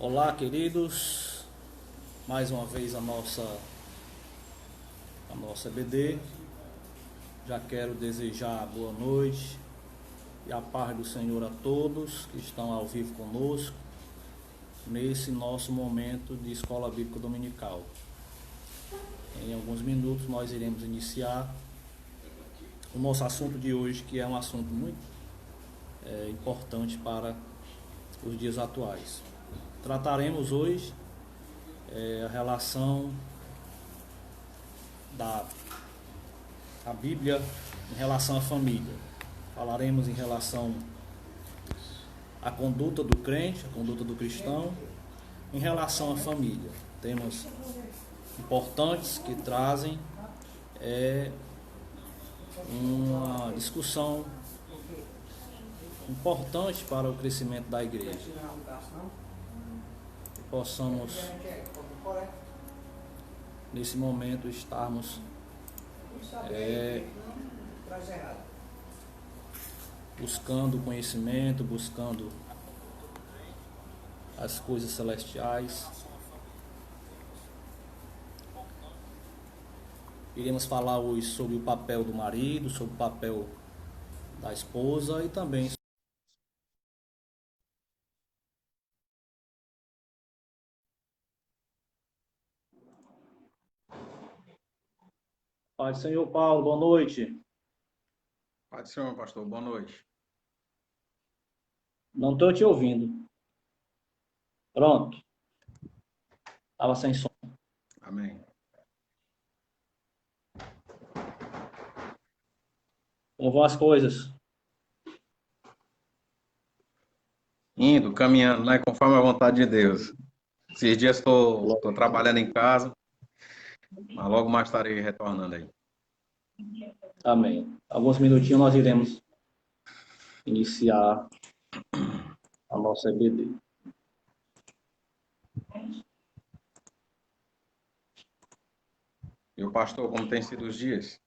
Olá, queridos. Mais uma vez a nossa EBD. Já quero desejar boa noite e a paz do Senhor a todos que estão ao vivo conosco nesse nosso momento de Escola Bíblica Dominical. Em alguns minutos nós iremos iniciar o nosso assunto de hoje, que é um assunto muito importante para os dias atuais. Trataremos hoje a relação da Bíblia em relação à família. Falaremos em relação à conduta do crente, a conduta do cristão, em relação à família. Temas importantes que trazem uma discussão importante para o crescimento da igreja. Que possamos, nesse momento, estarmos buscando conhecimento, buscando as coisas celestiais. Iremos falar hoje sobre o papel do marido, sobre o papel da esposa e também Pai do Senhor. Paulo, boa noite. Pai do Senhor, pastor, boa noite. Não estou te ouvindo. Pronto. Estava sem som. Amém. Como vão as coisas? Indo, caminhando, né, conforme a vontade de Deus. Esses dias estou trabalhando em casa, mas logo mais estarei retornando aí. Amém. Alguns minutinhos nós iremos iniciar a nossa EBD. E o pastor, como tem sido os dias?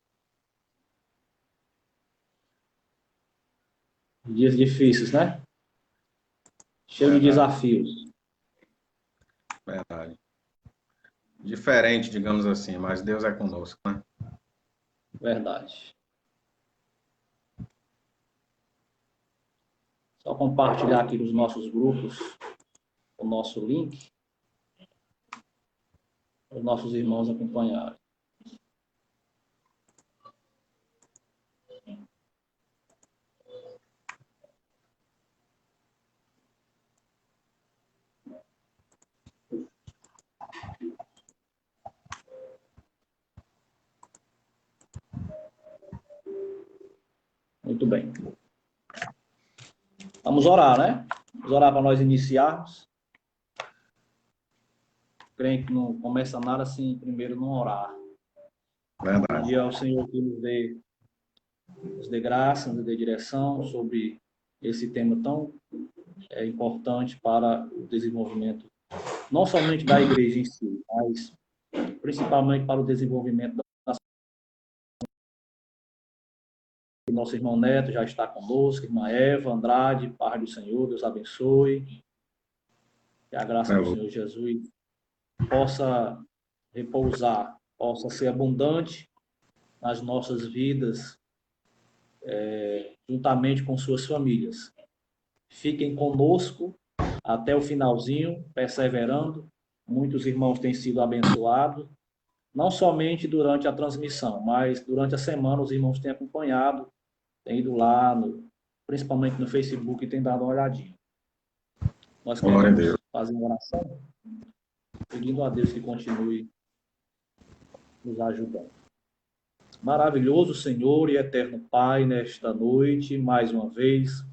Dias difíceis, né? Cheio de desafios. Verdade. Diferente, digamos assim, mas Deus é conosco, né? Verdade. Só compartilhar aqui nos nossos grupos o nosso link para os nossos irmãos acompanharem. Muito bem. Vamos orar, né? Vamos orar para nós iniciarmos. Creio que não começa nada sem primeiro não orar. Verdade. Pedir ao Senhor que nos dê graça, nos dê direção sobre esse tema tão importante para o desenvolvimento, não somente da igreja em si, mas principalmente para o desenvolvimento da nosso irmão Neto já está conosco, irmã Eva, Andrade, Pai do Senhor, Deus abençoe. Que a graça do Senhor Jesus possa repousar, possa ser abundante nas nossas vidas, juntamente com suas famílias. Fiquem conosco até o finalzinho, perseverando. Muitos irmãos têm sido abençoados, não somente durante a transmissão, mas durante a semana os irmãos têm acompanhado, têm ido lá, principalmente no Facebook, e têm dado uma olhadinha. Nós queremos fazer uma oração, pedindo a Deus que continue nos ajudando. Maravilhoso Senhor e eterno Pai, nesta noite, mais uma vez,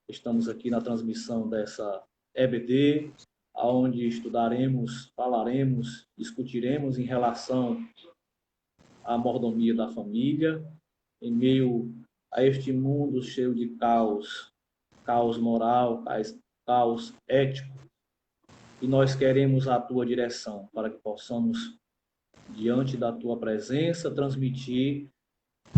estamos aqui na transmissão dessa EBD, onde estudaremos, falaremos, discutiremos em relação à mordomia da família, em meio a este mundo cheio de caos, caos moral, caos ético, e nós queremos a tua direção para que possamos, diante da tua presença, transmitir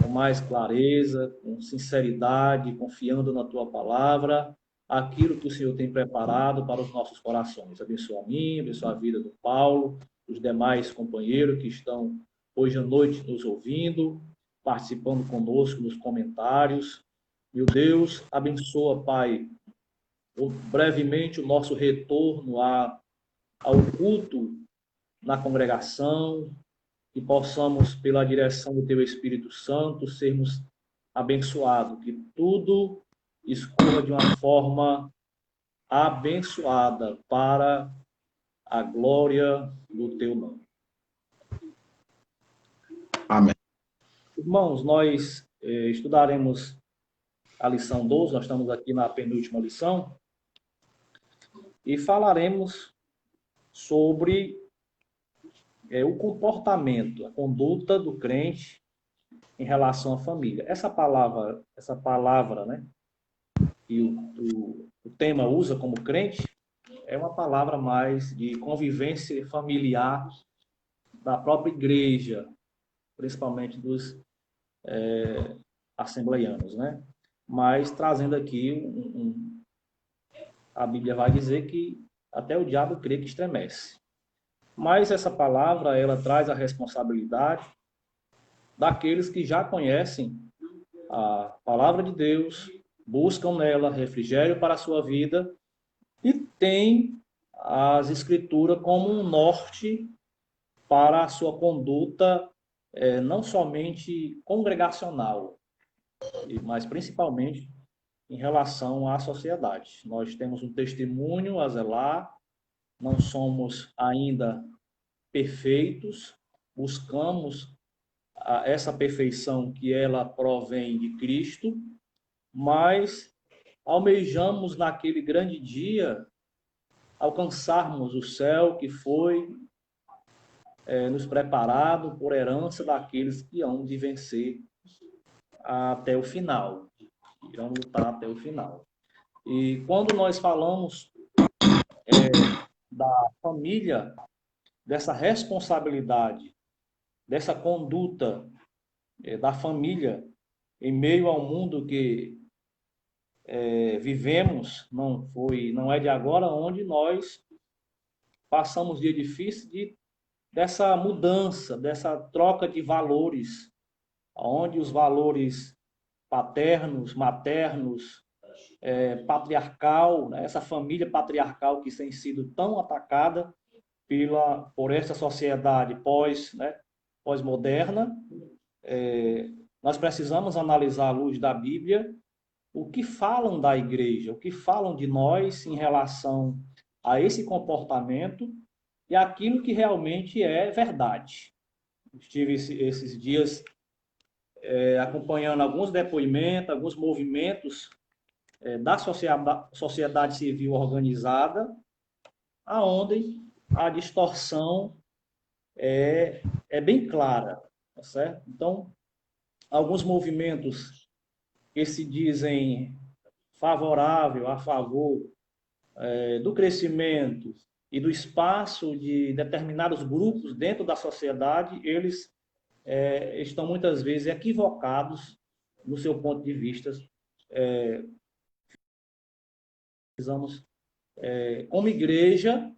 com mais clareza, com sinceridade, confiando na tua palavra, aquilo que o Senhor tem preparado para os nossos corações. Abençoa a mim, abençoa a vida do Paulo, os demais companheiros que estão hoje à noite nos ouvindo, participando conosco nos comentários. Meu Deus, abençoa, Pai, brevemente o nosso retorno ao culto na congregação, que possamos, pela direção do Teu Espírito Santo, sermos abençoados, que tudo escorra de uma forma abençoada para a glória do Teu nome. Amém. Irmãos, nós estudaremos a lição 12, nós estamos aqui na penúltima lição, e falaremos sobre o comportamento, a conduta do crente em relação à família. Essa palavra, né, que o tema usa como crente, é uma palavra mais de convivência familiar da própria igreja, principalmente dos assembleianos, né? Mas trazendo aqui a Bíblia vai dizer que até o diabo crê que estremece. Mas essa palavra, ela traz a responsabilidade daqueles que já conhecem a palavra de Deus, buscam nela refrigério para a sua vida e têm as Escrituras como um norte para a sua conduta, não somente congregacional, mas principalmente em relação à sociedade. Nós temos um testemunho a zelar, não somos ainda perfeitos, buscamos essa perfeição que ela provém de Cristo, mas almejamos naquele grande dia alcançarmos o céu que foi nos preparado por herança daqueles que hão de vencer até o final, irão lutar até o final. E quando nós falamos da família, dessa responsabilidade, dessa conduta da família em meio ao mundo que vivemos, não é de agora, onde nós passamos dia difícil dessa mudança, dessa troca de valores, onde os valores paternos, maternos, patriarcal, né, essa família patriarcal que tem sido tão atacada por essa sociedade pós-moderna, nós precisamos analisar à luz da Bíblia o que falam da igreja, o que falam de nós em relação a esse comportamento e aquilo que realmente é verdade. Estive esses dias acompanhando alguns depoimentos, alguns movimentos da sociedade civil organizada, aonde a distorção é bem clara, tá certo? Então, alguns movimentos que se dizem a favor do crescimento e do espaço de determinados grupos dentro da sociedade, eles estão muitas vezes equivocados no seu ponto de vista. Precisamos, como igreja,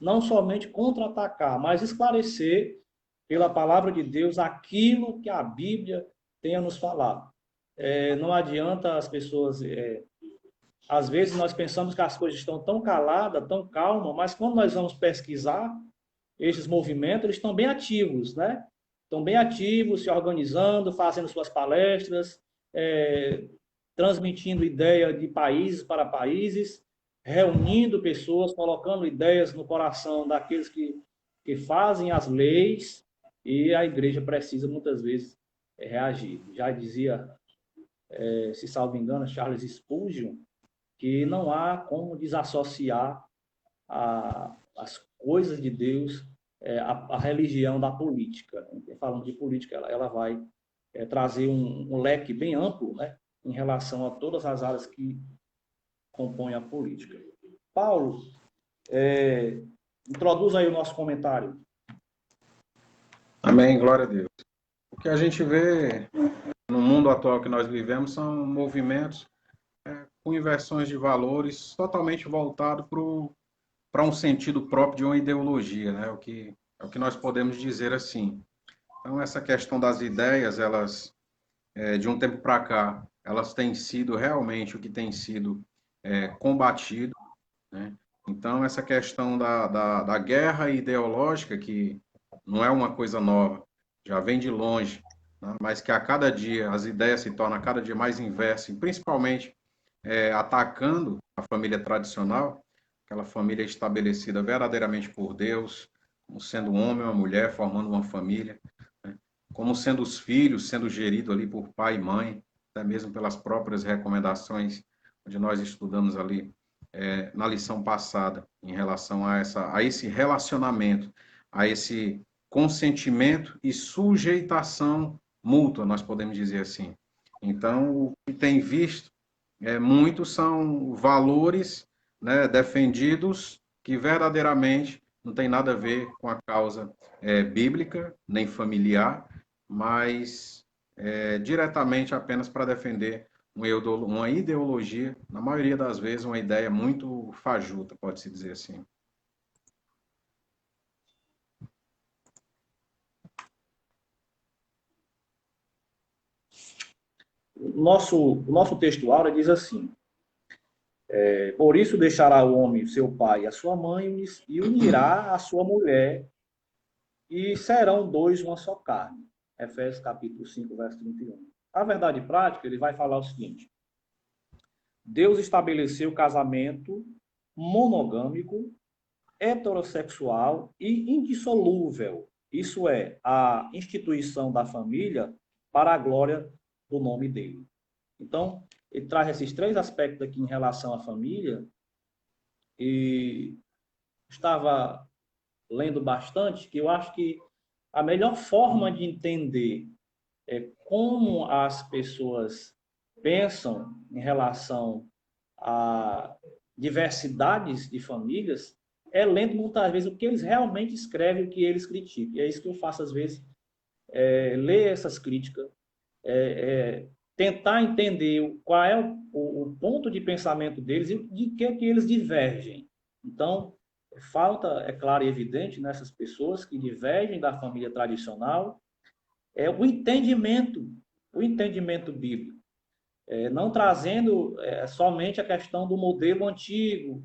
não somente contra-atacar, mas esclarecer pela palavra de Deus aquilo que a Bíblia tem a nos falar. Não adianta as pessoas... às vezes nós pensamos que as coisas estão tão caladas, tão calmas, mas quando nós vamos pesquisar, esses movimentos eles estão bem ativos, né? Estão bem ativos, se organizando, fazendo suas palestras, transmitindo ideia de países para países, reunindo pessoas, colocando ideias no coração daqueles que fazem as leis, e a igreja precisa muitas vezes reagir. Já dizia, se salvo engano, Charles Spurgeon, que não há como desassociar as coisas de Deus, a religião da política. Falando de política, ela vai trazer um leque bem amplo, né, em relação a todas as áreas que compõem a política. Paulo, introduz aí o nosso comentário. Amém, glória a Deus. O que a gente vê no mundo atual que nós vivemos são movimentos com inversões de valores totalmente voltado para um sentido próprio de uma ideologia, né? É o que nós podemos dizer assim. Então, essa questão das ideias, elas, de um tempo para cá, elas têm sido realmente o que tem sido combatido, né? Então, essa questão da guerra ideológica, que não é uma coisa nova, já vem de longe, né? Mas que a cada dia as ideias se tornam a cada dia mais inversas, e principalmente atacando a família tradicional, aquela família estabelecida verdadeiramente por Deus, como sendo um homem ou uma mulher, formando uma família, né? Como sendo os filhos, sendo geridos ali por pai e mãe, até mesmo pelas próprias recomendações, onde nós estudamos ali na lição passada, em relação a esse relacionamento, a esse consentimento e sujeitação mútua, nós podemos dizer assim. Então, o que tem visto, muitos são valores, né, defendidos que verdadeiramente não tem nada a ver com a causa bíblica, nem familiar, mas diretamente apenas para defender uma ideologia, na maioria das vezes, uma ideia muito fajuta, pode-se dizer assim. O nosso texto áureo diz assim: por isso deixará o homem seu pai e a sua mãe, e unirá a sua mulher, e serão dois uma só carne. Efésios capítulo 5, verso 31. A verdade prática, ele vai falar o seguinte: Deus estabeleceu o casamento monogâmico, heterossexual e indissolúvel. Isso é, a instituição da família para a glória do nome dele. Então, ele traz esses três aspectos aqui em relação à família, e estava lendo bastante, que eu acho que a melhor forma de entender como as pessoas pensam em relação a diversidades de famílias é lendo muitas vezes o que eles realmente escrevem, o que eles criticam. E é isso que eu faço às vezes, ler essas críticas, tentar entender qual é o ponto de pensamento deles e de que eles divergem. Então, falta, é claro e evidente, nessas pessoas que divergem da família tradicional, o entendimento bíblico, não trazendo somente a questão do modelo antigo,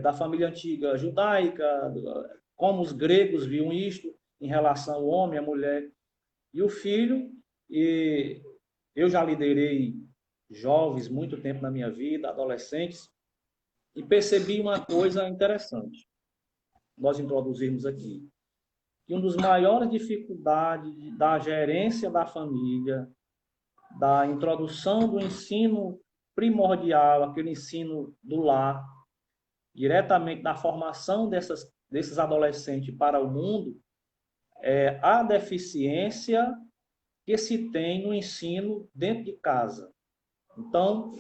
da família antiga judaica, como os gregos viam isto em relação ao homem, à mulher e o filho. E eu já liderei jovens muito tempo na minha vida, adolescentes, e percebi uma coisa interessante. Nós introduzimos aqui que uma das maiores dificuldades da gerência da família, da introdução do ensino primordial, aquele ensino do lar, diretamente da formação desses adolescentes para o mundo, é a deficiência que se tem no ensino dentro de casa. Então,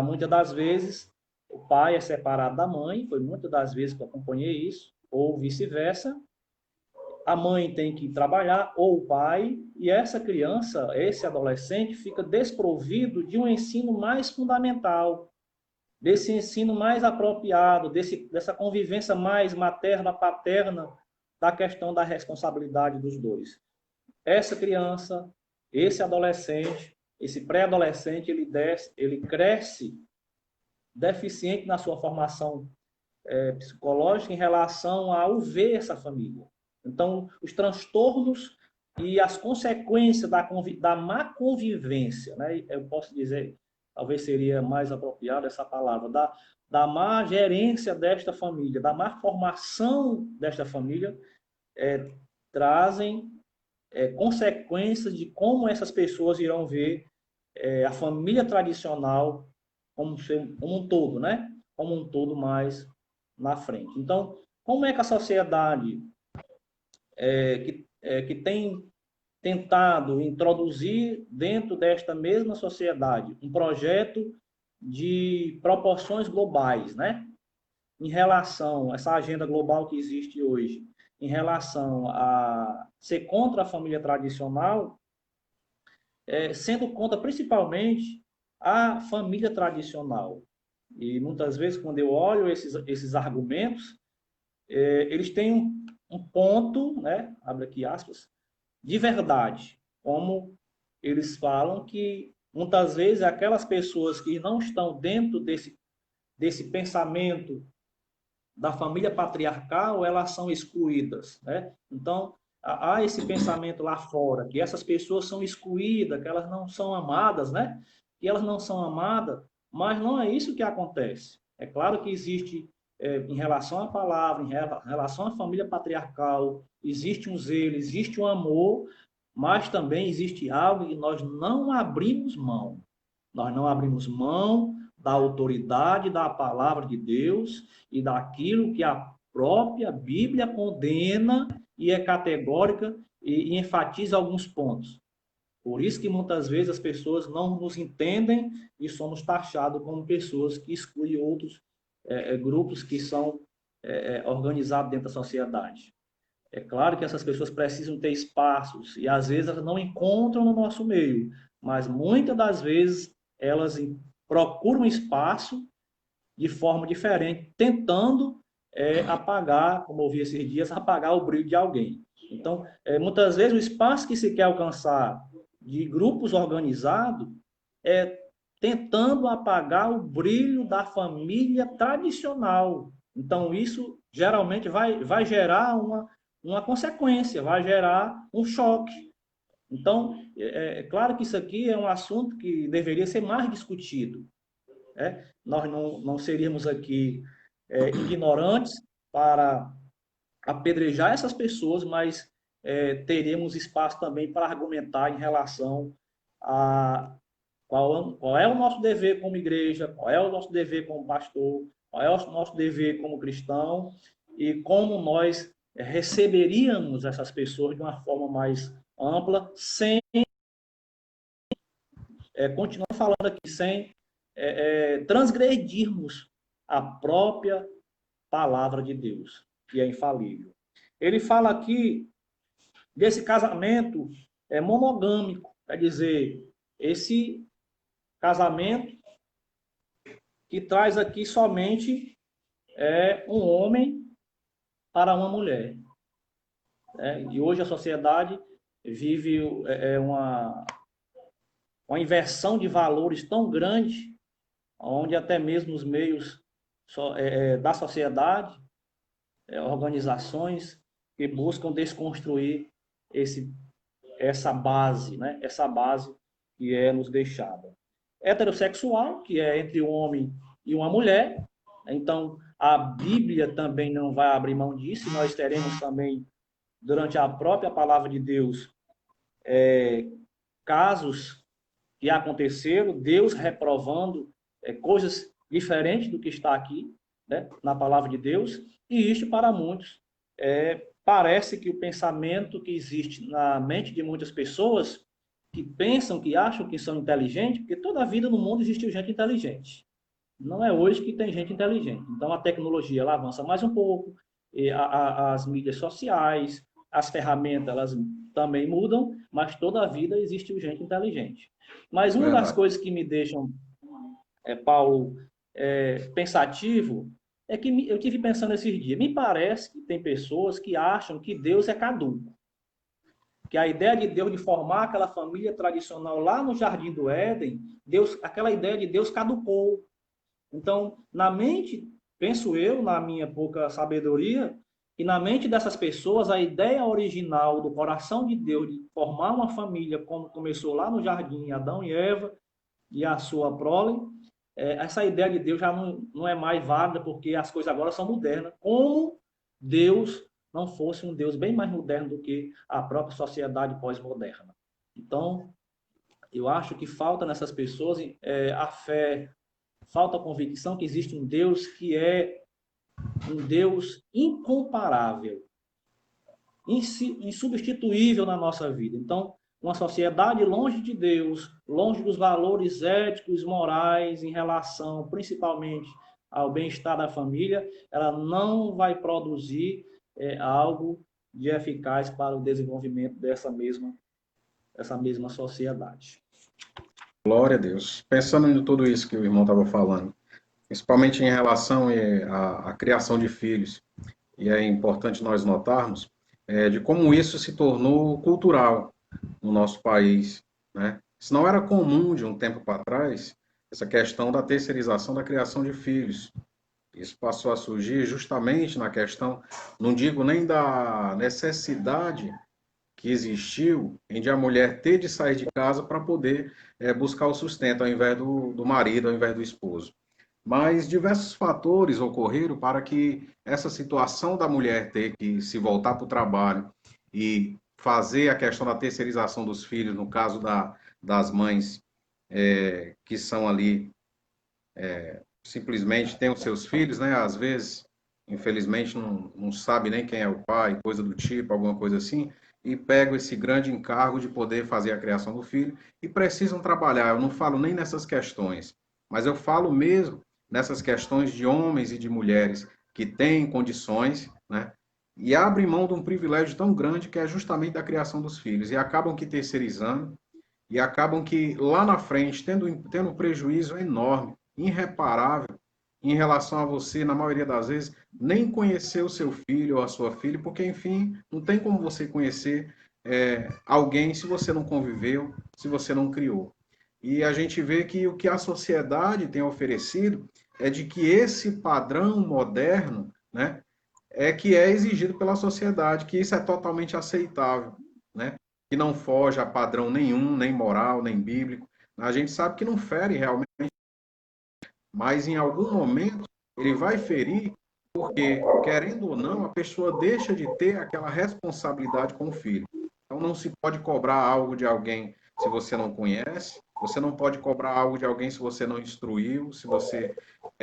muitas das vezes, o pai é separado da mãe, foi muitas das vezes que eu acompanhei isso, ou vice-versa, a mãe tem que trabalhar, ou o pai, e essa criança, esse adolescente, fica desprovido de um ensino mais fundamental, desse ensino mais apropriado, dessa convivência mais materna-paterna, da questão da responsabilidade dos dois. Essa criança, esse adolescente, esse pré-adolescente, ele cresce deficiente na sua formação psicológica em relação ao ver essa família. Então, os transtornos e as consequências da má convivência, né? Eu posso dizer, talvez seria mais apropriada essa palavra, da má gerência desta família, da má formação desta família, trazem consequências de como essas pessoas irão ver a família tradicional como um todo, né? Como um todo mais na frente. Então, como é que a sociedade que tem tentado introduzir dentro desta mesma sociedade um projeto de proporções globais, né? Em relação a essa agenda global que existe hoje, em relação a ser contra a família tradicional, sendo contra principalmente a família tradicional. E muitas vezes, quando eu olho esses argumentos, eles têm um ponto, né, abre aqui aspas, de verdade, como eles falam que muitas vezes aquelas pessoas que não estão dentro desse pensamento da família patriarcal, elas são excluídas, né? Então, há esse pensamento lá fora, que essas pessoas são excluídas, que elas não são amadas, né? Que elas não são amadas, mas não é isso que acontece. É claro que existe, em relação à palavra, em relação à família patriarcal, existe um zelo, existe um amor, mas também existe algo que nós não abrimos mão. Nós não abrimos mão da autoridade da palavra de Deus e daquilo que a própria Bíblia condena e é categórica e enfatiza alguns pontos. Por isso que muitas vezes as pessoas não nos entendem e somos taxados como pessoas que excluem outros grupos que são organizados dentro da sociedade. É claro que essas pessoas precisam ter espaços e às vezes elas não encontram no nosso meio, mas muitas das vezes elas procuram espaço de forma diferente, tentando apagar, como eu ouvi esses dias, apagar o brilho de alguém. Então, muitas vezes o espaço que se quer alcançar de grupos organizados é tentando apagar o brilho da família tradicional. Então, isso geralmente vai gerar uma consequência, vai gerar um choque. Então, é claro que isso aqui é um assunto que deveria ser mais discutido. Né? Nós não seríamos aqui ignorantes para apedrejar essas pessoas, mas teríamos espaço também para argumentar em relação a qual é o nosso dever como igreja, qual é o nosso dever como pastor, qual é o nosso dever como cristão e como nós receberíamos essas pessoas de uma forma mais ampla, sem, continuando falando aqui, sem transgredirmos a própria palavra de Deus, que é infalível. Ele fala aqui desse casamento monogâmico, quer dizer, esse casamento que traz aqui somente um homem para uma mulher. E hoje a sociedade vive uma inversão de valores tão grande, onde até mesmo os meios da sociedade, organizações que buscam desconstruir essa base, né? Essa base que é nos deixada. Heterossexual, que é entre um homem e uma mulher. Então, a Bíblia também não vai abrir mão disso. Nós teremos também, durante a própria palavra de Deus, casos que aconteceram, Deus reprovando coisas diferentes do que está aqui, né, na palavra de Deus, e isto para muitos parece que o pensamento que existe na mente de muitas pessoas que pensam, que acham que são inteligentes, porque toda a vida no mundo existiu gente inteligente. Não é hoje que tem gente inteligente. Então, a tecnologia ela avança mais um pouco, as mídias sociais, as ferramentas elas também mudam, mas toda a vida existe gente inteligente. Mas uma das coisas que me deixam, Paulo, pensativo, é que eu tive pensando esses dias. Me parece que tem pessoas que acham que Deus é caduco. Que a ideia de Deus de formar aquela família tradicional lá no Jardim do Éden, aquela ideia de Deus caducou. Então, na mente, penso eu, na minha pouca sabedoria, que na mente dessas pessoas, a ideia original do coração de Deus de formar uma família, como começou lá no jardim, Adão e Eva e a sua prole, essa ideia de Deus já não é mais válida, porque as coisas agora são modernas. Como Deus não fosse um Deus bem mais moderno do que a própria sociedade pós-moderna. Então, eu acho que falta nessas pessoas a fé, falta a convicção que existe um Deus que é um Deus incomparável, insubstituível na nossa vida. Então, uma sociedade longe de Deus, longe dos valores éticos, morais, em relação principalmente ao bem-estar da família, ela não vai produzir algo de eficaz para o desenvolvimento dessa mesma sociedade. Glória a Deus. Pensando em tudo isso que o irmão estava falando, principalmente em relação à criação de filhos, e é importante nós notarmos de como isso se tornou cultural no nosso país, né? Isso não era comum de um tempo para trás, essa questão da terceirização da criação de filhos. Isso passou a surgir justamente na questão, não digo nem da necessidade que existiu em de a mulher ter de sair de casa para poder buscar o sustento ao invés do marido, ao invés do esposo. Mas diversos fatores ocorreram para que essa situação da mulher ter que se voltar para o trabalho e fazer a questão da terceirização dos filhos, no caso das mães que são ali, simplesmente têm os seus filhos, né? Às vezes, infelizmente, não sabe nem quem é o pai, coisa do tipo, alguma coisa assim, e pegam esse grande encargo de poder fazer a criação do filho e precisam trabalhar. Eu não falo nem nessas questões, mas eu falo mesmo nessas questões de homens e de mulheres que têm condições, né? E abrem mão de um privilégio tão grande que é justamente da criação dos filhos e acabam que terceirizando e acabam que lá na frente tendo um prejuízo enorme, irreparável em relação a você, na maioria das vezes, nem conhecer o seu filho ou a sua filha, porque, enfim, não tem como você conhecer alguém se você não conviveu, se você não criou. E a gente vê que o que a sociedade tem oferecido é de que esse padrão moderno, né, que é exigido pela sociedade, que isso é totalmente aceitável, né? Que não foge a padrão nenhum, nem moral, nem bíblico. A gente sabe que não fere realmente, mas em algum momento ele vai ferir, porque, querendo ou não, a pessoa deixa de ter aquela responsabilidade com o filho. Então não se pode cobrar algo de alguém se você não conhece, você não pode cobrar algo de alguém se você não instruiu, se você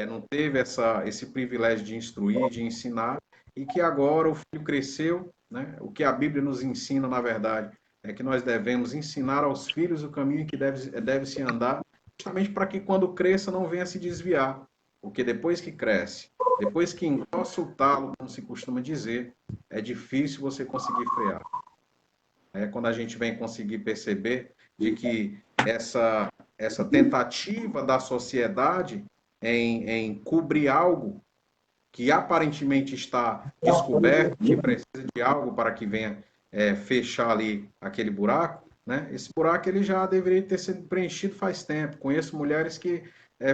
não teve esse privilégio de instruir, de ensinar, e que agora o filho cresceu, né? O que a Bíblia nos ensina, na verdade, é que nós devemos ensinar aos filhos o caminho que deve se andar, justamente para que quando cresça não venha se desviar. Porque depois que cresce, depois que engrossa o talo, como se costuma dizer, é difícil você conseguir frear. É quando a gente vem conseguir perceber de que essa tentativa da sociedade em cobrir algo que aparentemente está descoberto, que precisa de algo para que venha fechar ali aquele buraco, né? Esse buraco ele já deveria ter sido preenchido faz tempo. Conheço mulheres que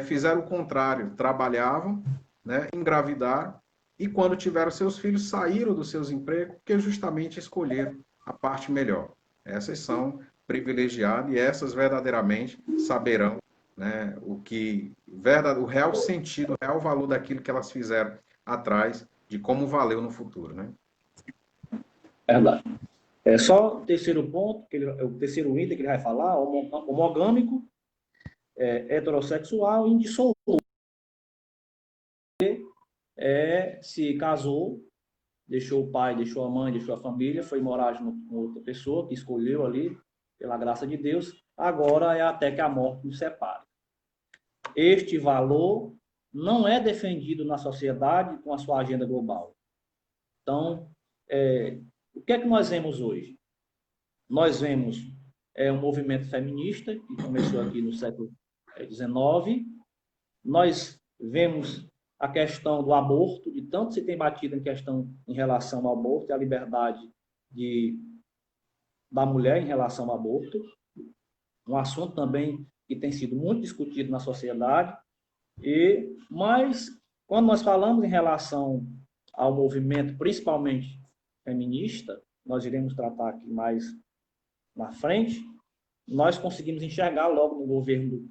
fizeram o contrário, trabalhavam, né, engravidaram e quando tiveram seus filhos saíram dos seus empregos porque justamente escolheram a parte melhor. Essas são privilegiadas e essas verdadeiramente saberão, né, o real sentido, o real valor daquilo que elas fizeram atrás de como valeu no futuro, né? Verdade. É só o terceiro ponto, o terceiro item que ele vai falar, homogâmico, heterossexual e indissolúvel. Se casou, deixou o pai, deixou a mãe, deixou a família, foi morar junto com outra pessoa que escolheu ali, pela graça de Deus, agora é até que a morte nos separe. Este valor não é defendido na sociedade com a sua agenda global. Então, o que é que nós vemos hoje? Nós vemos um movimento feminista que começou aqui no século XIX. Nós vemos a questão do aborto, de tanto se tem batido em questão em relação ao aborto e à liberdade da mulher em relação ao aborto, um assunto também que tem sido muito discutido na sociedade. Mas, quando nós falamos em relação ao movimento, principalmente feminista, nós iremos tratar aqui mais na frente, nós conseguimos enxergar logo no governo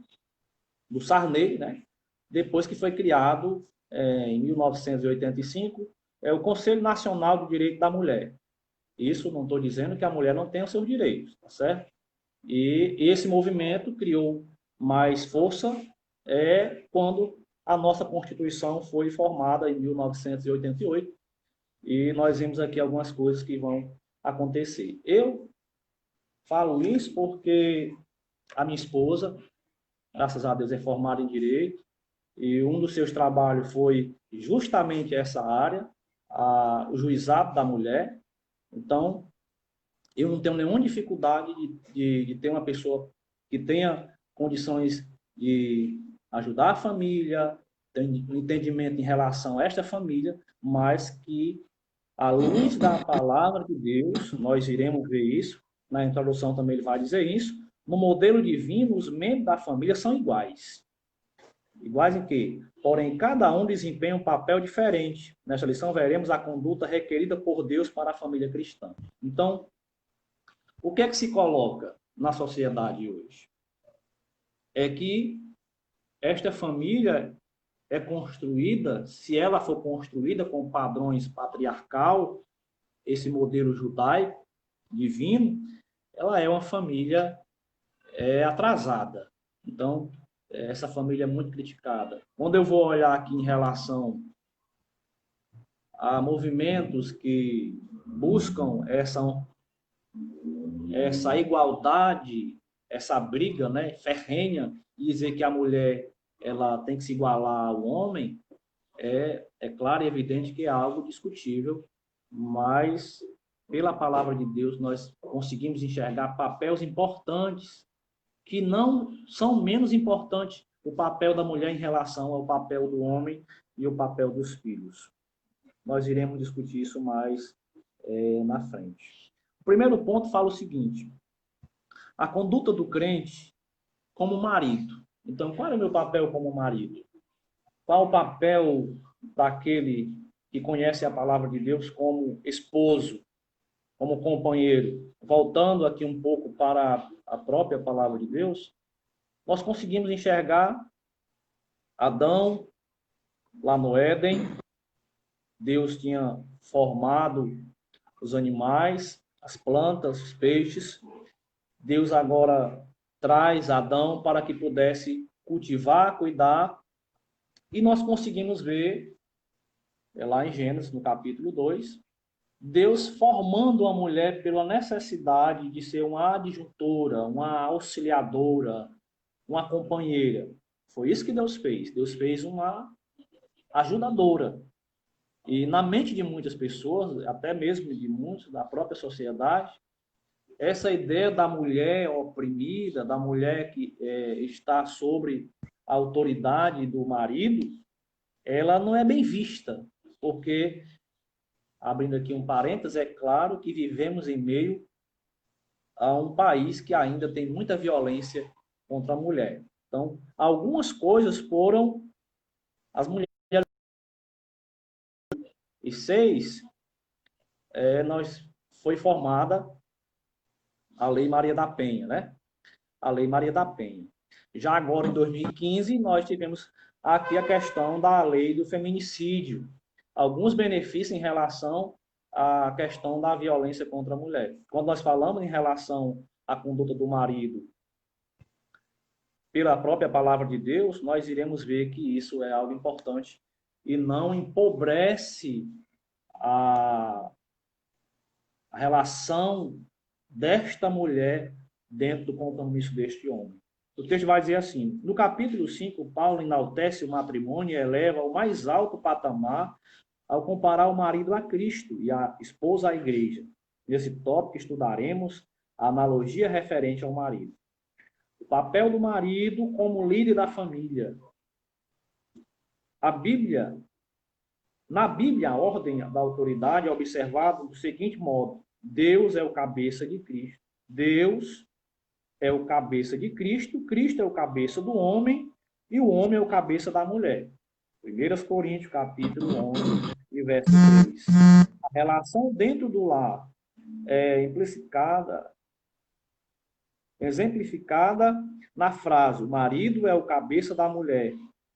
do Sarney, né? Depois que foi criado, em 1985, o Conselho Nacional do Direito da Mulher. Isso não estou dizendo que a mulher não tenha os seus direitos, tá certo? E esse movimento criou mais força quando a nossa Constituição foi formada em 1988 e nós vimos aqui algumas coisas que vão acontecer. Eu falo isso porque a minha esposa, graças a Deus, é formada em Direito e um dos seus trabalhos foi justamente essa área, o juizado da mulher. Então, eu não tenho nenhuma dificuldade de ter uma pessoa que tenha condições de ajudar a família, tem um entendimento em relação a esta família, mas que, à luz da palavra de Deus, nós iremos ver isso, na introdução também ele vai dizer isso, no modelo divino, os membros da família são iguais. Iguais em quê? Porém, cada um desempenha um papel diferente. Nesta lição, veremos a conduta requerida por Deus para a família cristã. Então, o que é que se coloca na sociedade hoje? É que esta família é construída, se ela for construída com padrões patriarcal, esse modelo judaico, divino, ela é uma família atrasada. Então, essa família é muito criticada. Quando eu vou olhar aqui em relação a movimentos que buscam essa igualdade, essa briga, né, ferrenha, e dizer que a mulher ela tem que se igualar ao homem, é claro e evidente que é algo discutível, mas pela palavra de Deus nós conseguimos enxergar papéis importantes que não são menos importantes o papel da mulher em relação ao papel do homem e o papel dos filhos. Nós iremos discutir isso mais na frente. O primeiro ponto fala o seguinte: a conduta do crente como marido. Então, qual é o meu papel como marido? Qual o papel daquele que conhece a palavra de Deus como esposo, como companheiro? Voltando aqui um pouco para a própria palavra de Deus, nós conseguimos enxergar Adão lá no Éden. Deus tinha formado os animais, as plantas, os peixes. Deus agora traz Adão para que pudesse cultivar, cuidar. E nós conseguimos ver, lá em Gênesis, no capítulo 2, Deus formando a mulher pela necessidade de ser uma adjuntora, uma auxiliadora, uma companheira. Foi isso que Deus fez. Deus fez uma ajudadora. E na mente de muitas pessoas, até mesmo de muitos, da própria sociedade, essa ideia da mulher oprimida, da mulher que está sobre a autoridade do marido, ela não é bem vista, porque, abrindo aqui um parênteses, é claro que vivemos em meio a um país que ainda tem muita violência contra a mulher. Então, algumas coisas foram as mulheres. E 6, foi formada a Lei Maria da Penha, né? A Lei Maria da Penha. Já agora, em 2015, nós tivemos aqui a questão da lei do feminicídio. Alguns benefícios em relação à questão da violência contra a mulher. Quando nós falamos em relação à conduta do marido pela própria palavra de Deus, nós iremos ver que isso é algo importante e não empobrece a relação desta mulher dentro do compromisso deste homem. O texto vai dizer assim: no capítulo 5, Paulo enaltece o matrimônio e eleva ao mais alto patamar ao comparar o marido a Cristo e a esposa à igreja. Nesse tópico estudaremos a analogia referente ao marido. O papel do marido como líder da família. Na Bíblia, a ordem da autoridade é observada do seguinte modo: Deus é o cabeça de Cristo. Deus é o cabeça de Cristo, Cristo é o cabeça do homem e o homem é o cabeça da mulher. 1 Coríntios, capítulo 11, e verso 3. A relação dentro do lar é exemplificada na frase: o marido é o cabeça da mulher,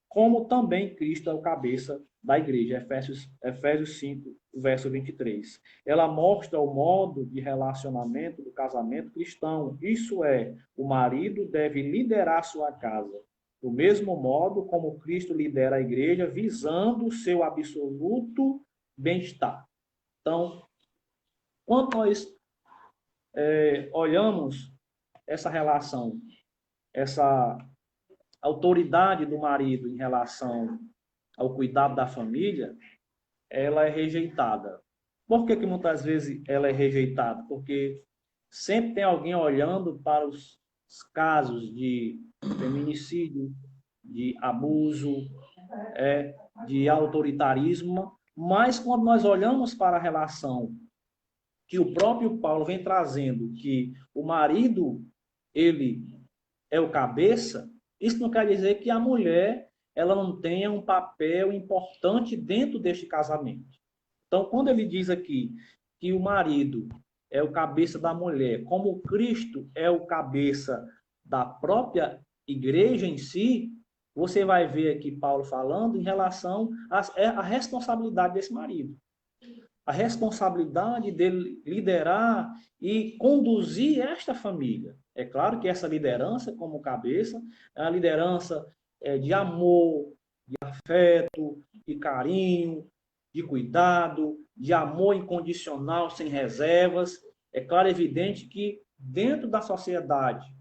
como também Cristo é o cabeça da igreja. Efésios 5, verso 23. Ela mostra o modo de relacionamento do casamento cristão. Isso é, o marido deve liderar sua casa, do mesmo modo como Cristo lidera a igreja, visando o seu absoluto bem-estar. Então, quando nós olhamos essa relação, essa autoridade do marido em relação ao cuidado da família, ela é rejeitada. Por que muitas vezes ela é rejeitada? Porque sempre tem alguém olhando para os casos de feminicídio, de abuso, de autoritarismo, mas quando nós olhamos para a relação que o próprio Paulo vem trazendo, que o marido, ele é o cabeça, isso não quer dizer que a mulher ela não tenha um papel importante dentro deste casamento. Então, quando ele diz aqui que o marido é o cabeça da mulher, como Cristo é o cabeça da própria igreja em si, você vai ver aqui Paulo falando em relação à responsabilidade desse marido. A responsabilidade dele liderar e conduzir esta família. É claro que essa liderança, como cabeça, é uma liderança de amor, de afeto, de carinho, de cuidado, de amor incondicional, sem reservas. É claro e evidente que dentro da sociedade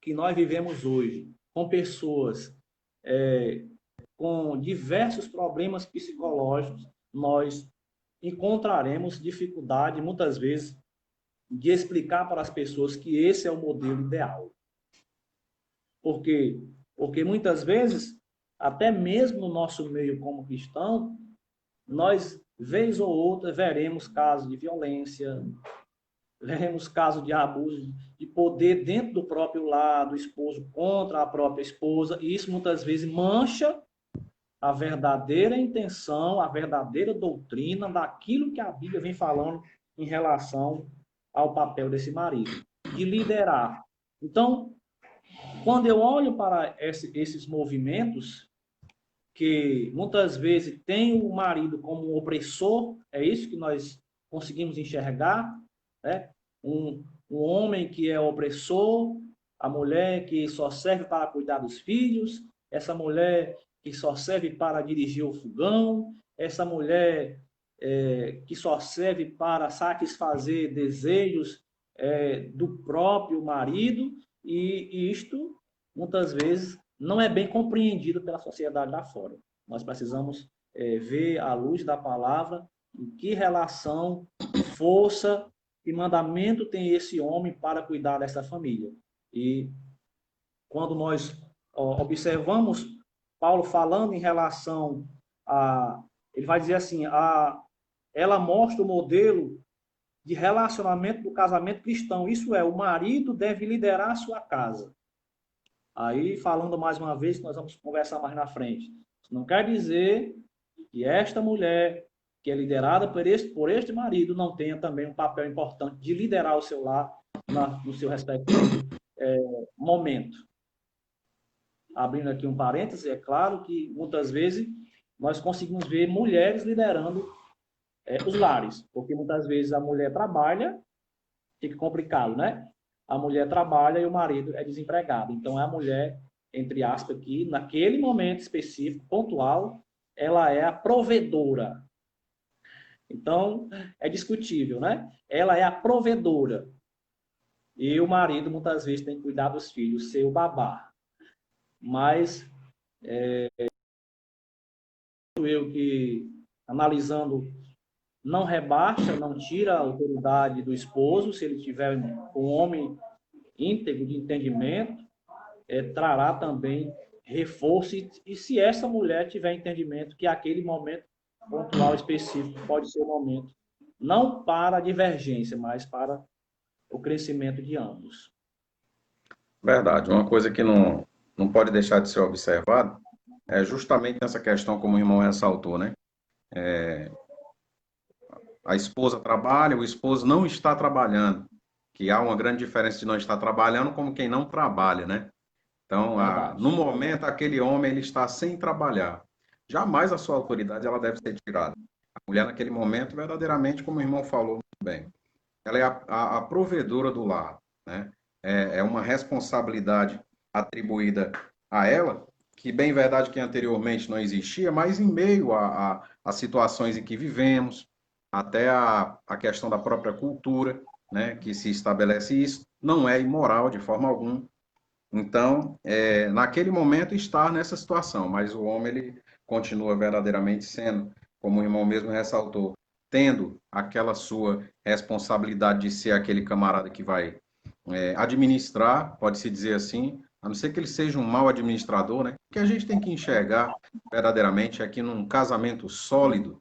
que nós vivemos hoje, com pessoas com diversos problemas psicológicos, nós encontraremos dificuldade, muitas vezes, de explicar para as pessoas que esse é o modelo ideal. Por quê? Porque muitas vezes, até mesmo no nosso meio como cristão, nós, vez ou outra, veremos casos de violência, veremos casos de abuso de poder dentro do próprio lar, do esposo contra a própria esposa, e isso muitas vezes mancha a verdadeira intenção, a verdadeira doutrina daquilo que a Bíblia vem falando em relação ao papel desse marido, de liderar. Então, quando eu olho para esses movimentos, que muitas vezes tem o marido como um opressor, é isso que nós conseguimos enxergar, né? Um homem que é opressor, a mulher que só serve para cuidar dos filhos, essa mulher que só serve para dirigir o fogão, essa mulher que só serve para satisfazer desejos do próprio marido, e isto, muitas vezes, não é bem compreendido pela sociedade lá fora. Nós precisamos ver à luz da palavra em que relação, força e mandamento tem esse homem para cuidar dessa família. E quando nós observamos Paulo falando em relação a... Ele vai dizer assim, ela mostra o modelo de relacionamento do casamento cristão. Isso é, o marido deve liderar a sua casa. Aí, falando mais uma vez, nós vamos conversar mais na frente. Isso não quer dizer que esta mulher, que é liderada por este marido, não tenha também um papel importante de liderar o seu lar no seu respectivo momento. Abrindo aqui um parêntese, é claro que muitas vezes nós conseguimos ver mulheres liderando os lares, porque muitas vezes a mulher trabalha, fica complicado, né? A mulher trabalha e o marido é desempregado. Então, a mulher, entre aspas, aqui, naquele momento específico, pontual, ela é a provedora. Então, é discutível, né? Ela é a provedora. E o marido, muitas vezes, tem que cuidar dos filhos, ser o babá. Mas, eu que, analisando, não rebaixa, não tira a autoridade do esposo, se ele tiver um homem íntegro de entendimento, trará também reforço, e se essa mulher tiver entendimento que aquele momento pontual específico pode ser o momento, não para a divergência, mas para o crescimento de ambos. Verdade. Uma coisa que não pode deixar de ser observado é justamente essa questão, como o irmão ressaltou, né? A esposa trabalha, o esposo não está trabalhando, que há uma grande diferença de não estar trabalhando como quem não trabalha, né? Então, no momento, aquele homem ele está sem trabalhar. Jamais a sua autoridade ela deve ser tirada. A mulher, naquele momento, verdadeiramente, como o irmão falou muito bem, ela é a provedora do lar, né? É uma responsabilidade atribuída a ela, que bem verdade que anteriormente não existia, mas em meio a situações em que vivemos, até a questão da própria cultura, né, que se estabelece isso, não é imoral de forma alguma. Então, naquele momento estar nessa situação, mas o homem ele continua verdadeiramente sendo, como o irmão mesmo ressaltou, tendo aquela sua responsabilidade de ser aquele camarada que vai administrar, pode-se dizer assim, a não ser que ele seja um mau administrador, né? O que a gente tem que enxergar verdadeiramente é que num casamento sólido,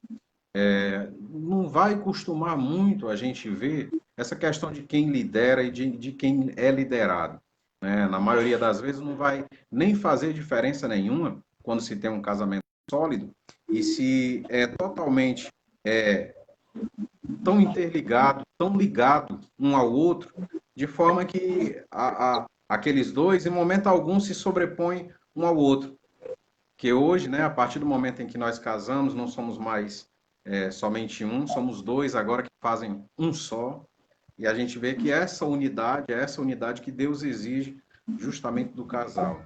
não vai costumar muito a gente ver essa questão de quem lidera e de quem é liderado, né? Na maioria das vezes não vai nem fazer diferença nenhuma quando se tem um casamento sólido e se é totalmente é, tão interligado, tão ligado um ao outro, de forma que aqueles dois, em momento algum, se sobrepõem um ao outro. Que hoje, né, a partir do momento em que nós casamos, não somos mais somente um, somos dois agora que fazem um só. E a gente vê que essa unidade é essa unidade que Deus exige justamente do casal.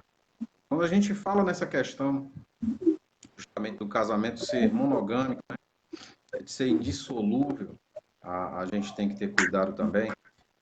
Quando a gente fala nessa questão justamente do casamento ser monogâmico, né, de ser indissolúvel, a gente tem que ter cuidado também,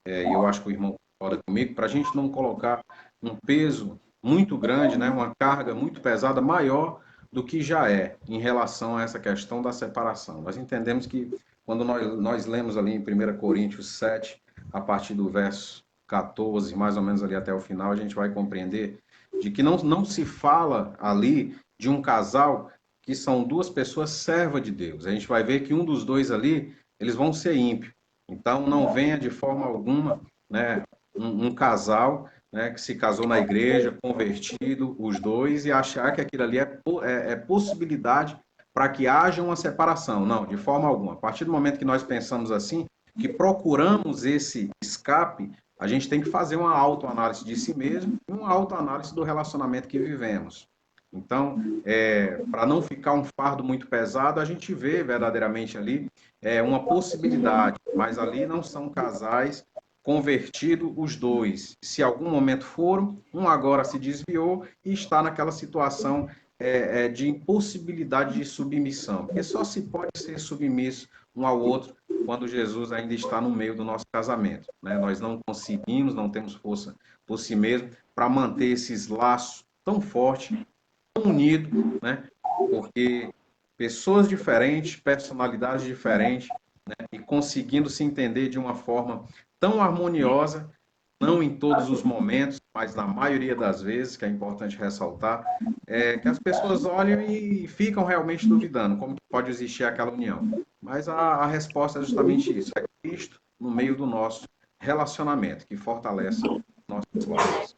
e eu acho que o irmão concorda comigo, para a gente não colocar um peso muito grande, né, uma carga muito pesada, maior do que já é em relação a essa questão da separação. Nós entendemos que quando nós lemos ali em 1 Coríntios 7, a partir do verso 14, mais ou menos ali até o final, a gente vai compreender de que não se fala ali de um casal que são duas pessoas servas de Deus. A gente vai ver que um dos dois ali, eles vão ser ímpios. Então, não venha de forma alguma, né, um casal, né, que se casou na igreja, convertido, os dois, e achar que aquilo ali é possibilidade para que haja uma separação. Não, de forma alguma. A partir do momento que nós pensamos assim, que procuramos esse escape, a gente tem que fazer uma autoanálise de si mesmo e uma autoanálise do relacionamento que vivemos. Então, para não ficar um fardo muito pesado, a gente vê verdadeiramente ali uma possibilidade, mas ali não são casais convertidos os dois. Se algum momento foram, um agora se desviou e está naquela situação de impossibilidade de submissão, porque só se pode ser submisso um ao outro quando Jesus ainda está no meio do nosso casamento, né? Nós não conseguimos, não temos força por si mesmo para manter esses laços tão fortes, tão unidos, né? Porque pessoas diferentes, personalidades diferentes, né? E conseguindo se entender de uma forma tão harmoniosa, não em todos os momentos, mas na maioria das vezes, que é importante ressaltar, que as pessoas olham e ficam realmente duvidando como que pode existir aquela união. Mas a resposta é justamente isso, é Cristo no meio do nosso relacionamento, que fortalece nossas vidas.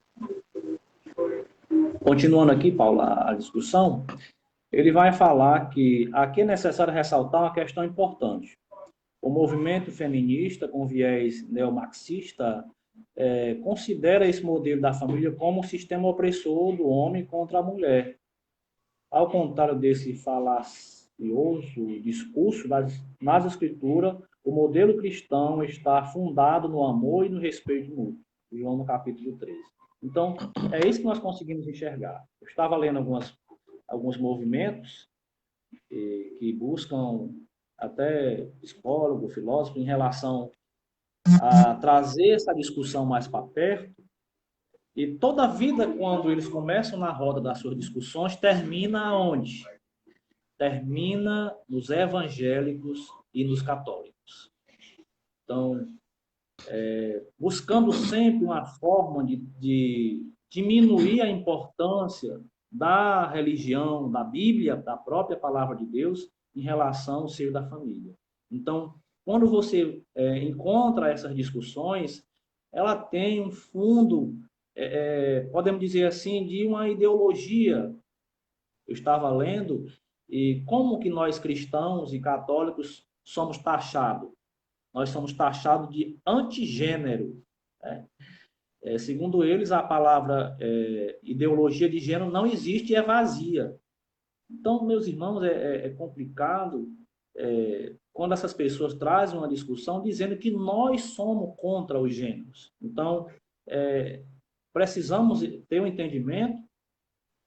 Continuando aqui, Paulo, a discussão, ele vai falar que aqui é necessário ressaltar uma questão importante. O movimento feminista, com viés neomarxista, considera esse modelo da família como um sistema opressor do homem contra a mulher. Ao contrário desse falacioso discurso nas escrituras, o modelo cristão está fundado no amor e no respeito mútuo. João no capítulo 13. Então, é isso que nós conseguimos enxergar. Eu estava lendo alguns movimentos que buscam até psicólogo, filósofo, em relação a trazer essa discussão mais para perto. E toda a vida, quando eles começam na roda das suas discussões, termina onde? Termina nos evangélicos e nos católicos. Então, buscando sempre uma forma de diminuir a importância da religião, da Bíblia, da própria palavra de Deus, em relação ao seio da família. Então, quando você encontra essas discussões, ela tem um fundo, podemos dizer assim, de uma ideologia. Eu estava lendo, e como que nós cristãos e católicos somos taxados? Nós somos taxados de antigênero, né? Segundo eles, a palavra ideologia de gênero não existe e é vazia. Então, meus irmãos, é complicado quando essas pessoas trazem uma discussão dizendo que nós somos contra os gêneros. Então, precisamos ter um entendimento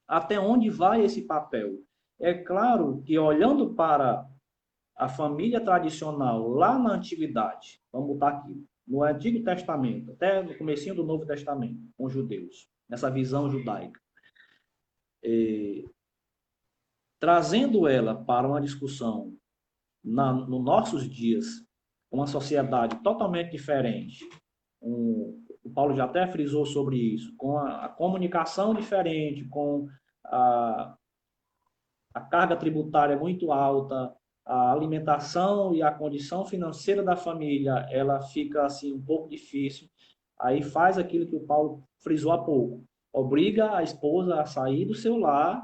até onde vai esse papel. É claro que, olhando para a família tradicional lá na antiguidade, vamos botar aqui, no Antigo Testamento, até no comecinho do Novo Testamento, com os judeus, nessa visão judaica, trazendo ela para uma discussão nos nossos dias, uma sociedade totalmente diferente, o Paulo já até frisou sobre isso, com a comunicação diferente, com a, a carga tributária muito alta, a alimentação e a condição financeira da família, ela fica assim um pouco difícil. Aí faz aquilo que o Paulo frisou há pouco, obriga a esposa a sair do seu lar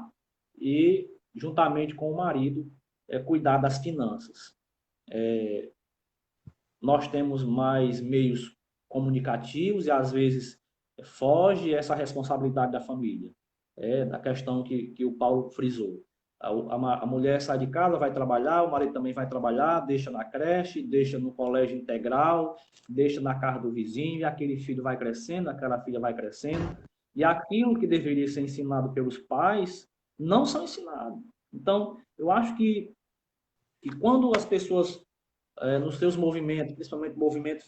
e, juntamente com o marido, cuidar das finanças. Nós temos mais meios comunicativos e, às vezes, foge essa responsabilidade da família. Da questão que o Paulo frisou. A mulher sai de casa, vai trabalhar, o marido também vai trabalhar, deixa na creche, deixa no colégio integral, deixa na casa do vizinho, e aquele filho vai crescendo, aquela filha vai crescendo, e aquilo que deveria ser ensinado pelos pais não são ensinados. Então, eu acho que quando as pessoas nos seus movimentos, principalmente movimento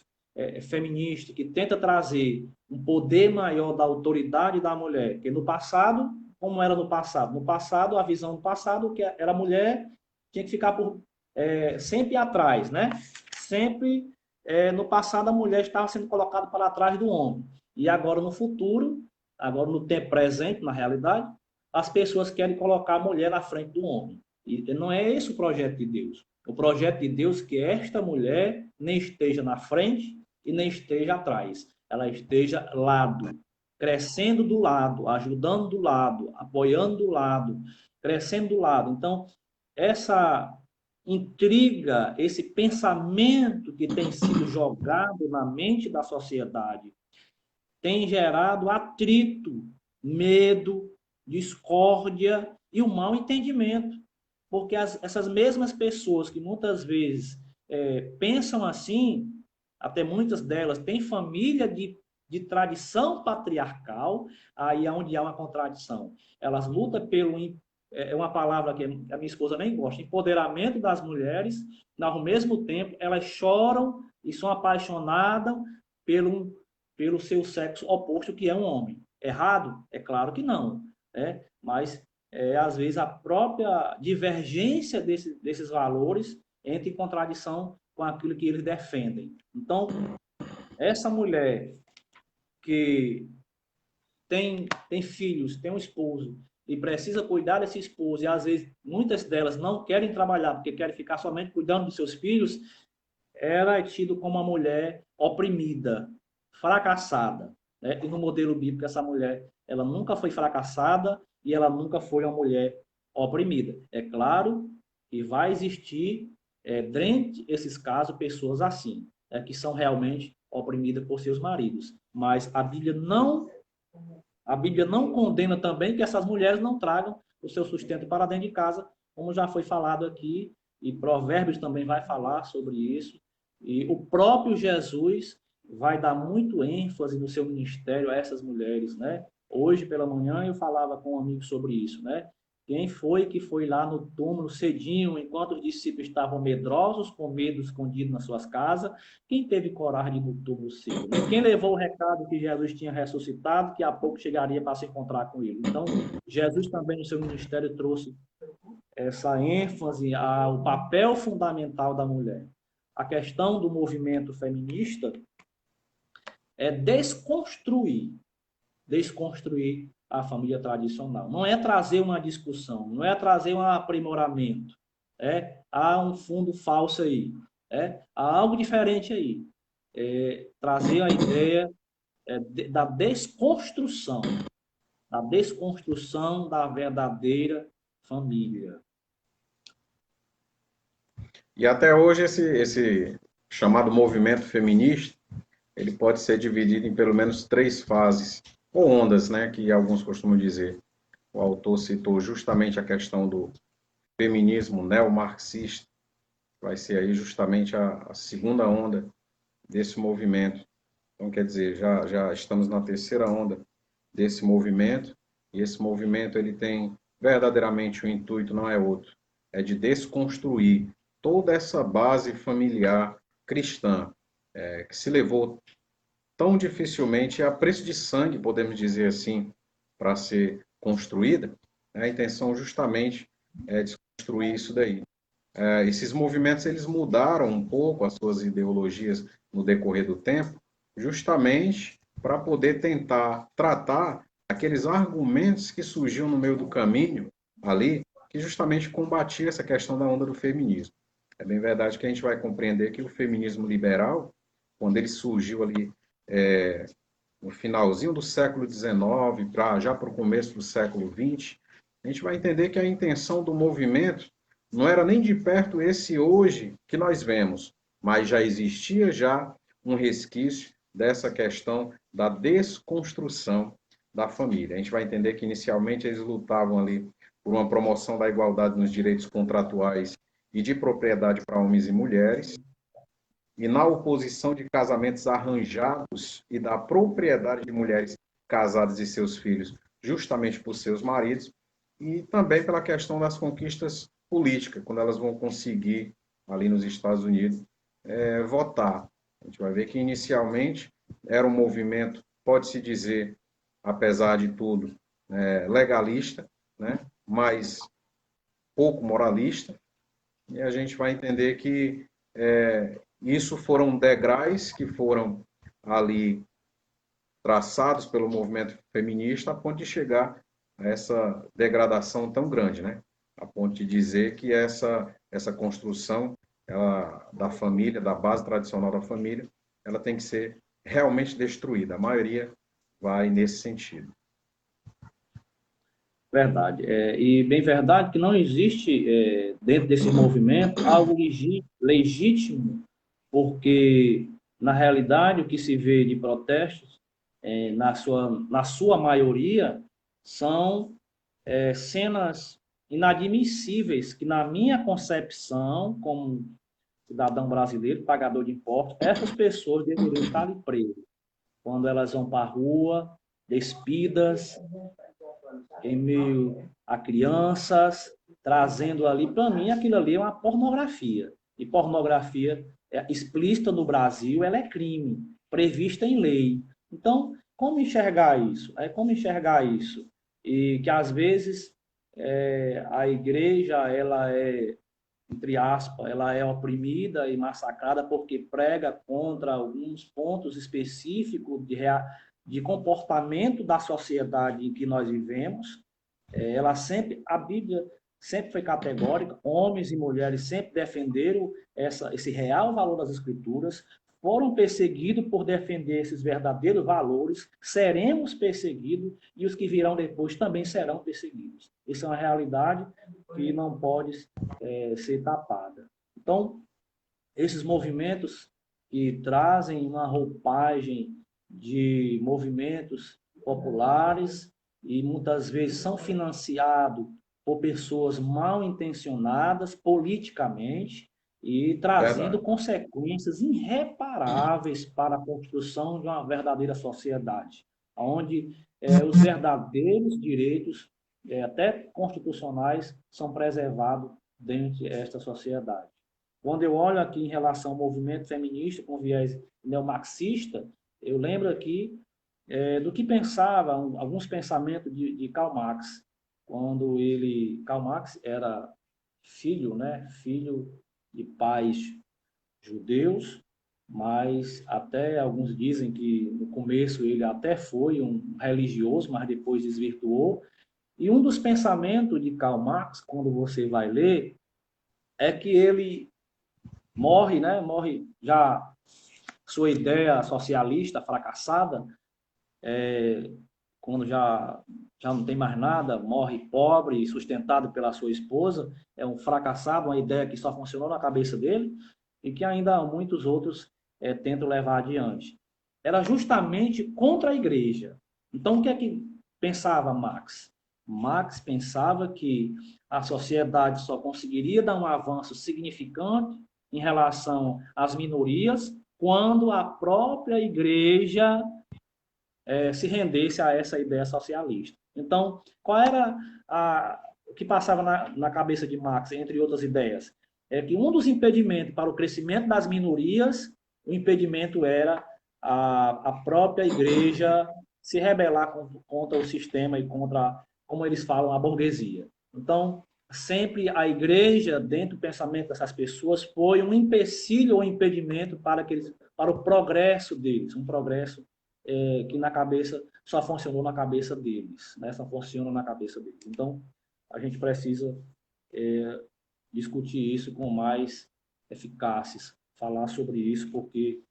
feminista, que tenta trazer um poder maior da autoridade da mulher, porque no passado, como era no passado? No passado, a visão do passado, que era a mulher, tinha que ficar sempre atrás, né? Sempre, no passado, a mulher estava sendo colocada para trás do homem. E agora, no futuro, agora no tempo presente, na realidade, as pessoas querem colocar a mulher na frente do homem. E não é esse o projeto de Deus. O projeto de Deus é que esta mulher nem esteja na frente e nem esteja atrás. Ela esteja lado, crescendo do lado, ajudando do lado, apoiando do lado, crescendo do lado. Então, essa intriga, esse pensamento que tem sido jogado na mente da sociedade, tem gerado atrito, medo, discórdia e o mau entendimento. Porque essas mesmas pessoas que muitas vezes pensam assim, até muitas delas têm família de tradição patriarcal, aí é onde há uma contradição. Elas lutam pelo, é uma palavra que a minha esposa nem gosta, empoderamento das mulheres, mas ao mesmo tempo elas choram e são apaixonadas pelo seu sexo oposto, que é um homem. Errado? É claro que não, né? Mas às vezes a própria divergência desses valores entra em contradição com aquilo que eles defendem. Então, essa mulher que tem filhos, tem um esposo e precisa cuidar desse esposo, e às vezes muitas delas não querem trabalhar porque querem ficar somente cuidando dos seus filhos, ela é tida como uma mulher oprimida, fracassada, né? E no modelo bíblico, essa mulher, ela nunca foi fracassada e ela nunca foi uma mulher oprimida. É claro que vai existir, dentre esses casos, pessoas assim, que são realmente oprimidas por seus maridos. Mas a Bíblia não condena também que essas mulheres não tragam o seu sustento para dentro de casa, como já foi falado aqui, e Provérbios também vai falar sobre isso. E o próprio Jesus vai dar muito ênfase no seu ministério a essas mulheres, né? Hoje pela manhã eu falava com um amigo sobre isso, né? Quem foi que foi lá no túmulo cedinho, enquanto os discípulos estavam medrosos, com medo escondido nas suas casas? Quem teve coragem de ir no túmulo cedo? Né? Quem levou o recado que Jesus tinha ressuscitado, que a pouco chegaria para se encontrar com ele? Então, Jesus também no seu ministério trouxe essa ênfase ao papel fundamental da mulher. A questão do movimento feminista é desconstruir a família tradicional. Não é trazer uma discussão, não é trazer um aprimoramento. Há um fundo falso aí. Há algo diferente aí. Trazer a ideia da desconstrução da verdadeira família. E até hoje esse chamado movimento feminista, ele pode ser dividido em pelo menos 3 fases, ou ondas, né, que alguns costumam dizer. O autor citou justamente a questão do feminismo neomarxista, vai ser aí justamente a segunda onda desse movimento. Então, quer dizer, já estamos na terceira onda desse movimento, e esse movimento ele tem verdadeiramente o intuito, não é outro, é de desconstruir toda essa base familiar cristã, que se levou tão dificilmente a preço de sangue, podemos dizer assim, para ser construída. A intenção justamente é desconstruir isso daí. Esses movimentos eles mudaram um pouco as suas ideologias no decorrer do tempo, justamente para poder tentar tratar aqueles argumentos que surgiam no meio do caminho ali, que justamente combatia essa questão da onda do feminismo. É bem verdade que a gente vai compreender que o feminismo liberal, quando ele surgiu ali no finalzinho do século XIX, já para o começo do século XX, a gente vai entender que a intenção do movimento não era nem de perto esse hoje que nós vemos, mas já existia já um resquício dessa questão da desconstrução da família. A gente vai entender que inicialmente eles lutavam ali por uma promoção da igualdade nos direitos contratuais e de propriedade para homens e mulheres, e na oposição de casamentos arranjados e da propriedade de mulheres casadas e seus filhos, justamente por seus maridos, e também pela questão das conquistas políticas, quando elas vão conseguir, ali nos Estados Unidos, votar. A gente vai ver que, inicialmente, era um movimento, pode-se dizer, apesar de tudo, legalista, né? Mas pouco moralista, e a gente vai entender que isso foram degraus que foram ali traçados pelo movimento feminista a ponto de chegar a essa degradação tão grande, né? A ponto de dizer que essa construção da família, da base tradicional da família, ela tem que ser realmente destruída. A maioria vai nesse sentido. Verdade. E bem verdade que não existe dentro desse movimento algo legítimo, porque, na realidade, o que se vê de protestos, na sua maioria, são cenas inadmissíveis que, na minha concepção, como cidadão brasileiro, pagador de impostos, essas pessoas deveriam estar ali presas. Quando elas vão para a rua, despidas, em meio a crianças, trazendo ali, para mim, aquilo ali é uma pornografia. E pornografia explícita no Brasil, ela é crime, prevista em lei. Então, como enxergar isso? Como enxergar isso? E que, às vezes, a igreja, ela entre aspas, ela é oprimida e massacrada porque prega contra alguns pontos específicos de comportamento da sociedade em que nós vivemos. A Bíblia sempre foi categórica, homens e mulheres sempre defenderam esse real valor das Escrituras, foram perseguidos por defender esses verdadeiros valores, seremos perseguidos e os que virão depois também serão perseguidos. Isso é uma realidade que não pode ser tapada. Então, esses movimentos que trazem uma roupagem de movimentos populares e muitas vezes são financiados por pessoas mal intencionadas politicamente e trazendo consequências irreparáveis para a construção de uma verdadeira sociedade, onde os verdadeiros direitos, até constitucionais, são preservados dentro desta sociedade. Quando eu olho aqui em relação ao movimento feminista com viés neomarxista, eu lembro aqui do que pensava, alguns pensamentos de Karl Marx, quando Karl Marx era filho, né, filho de pais judeus, mas até alguns dizem que no começo ele até foi um religioso, mas depois desvirtuou. E um dos pensamentos de Karl Marx, quando você vai ler, é que ele morre, né? Morre já sua ideia socialista fracassada, quando já não tem mais nada, morre pobre e sustentado pela sua esposa, é um fracassado, uma ideia que só funcionou na cabeça dele e que ainda muitos outros tentam levar adiante. Era justamente contra a igreja. Então, o que é que pensava Marx? Marx pensava que a sociedade só conseguiria dar um avanço significante em relação às minorias quando a própria igreja se rendesse a essa ideia socialista. Então, qual era o que passava na cabeça de Marx, entre outras ideias? É que um dos impedimentos para o crescimento das minorias, o impedimento era a própria igreja se rebelar contra o sistema e contra, como eles falam, a burguesia. Então, sempre a igreja, dentro do pensamento dessas pessoas, foi um empecilho ou impedimento para o progresso deles, um progresso que na cabeça só funcionou na cabeça deles, né? Só funciona na cabeça deles. Então, a gente precisa discutir isso com mais eficácia, falar sobre isso, porque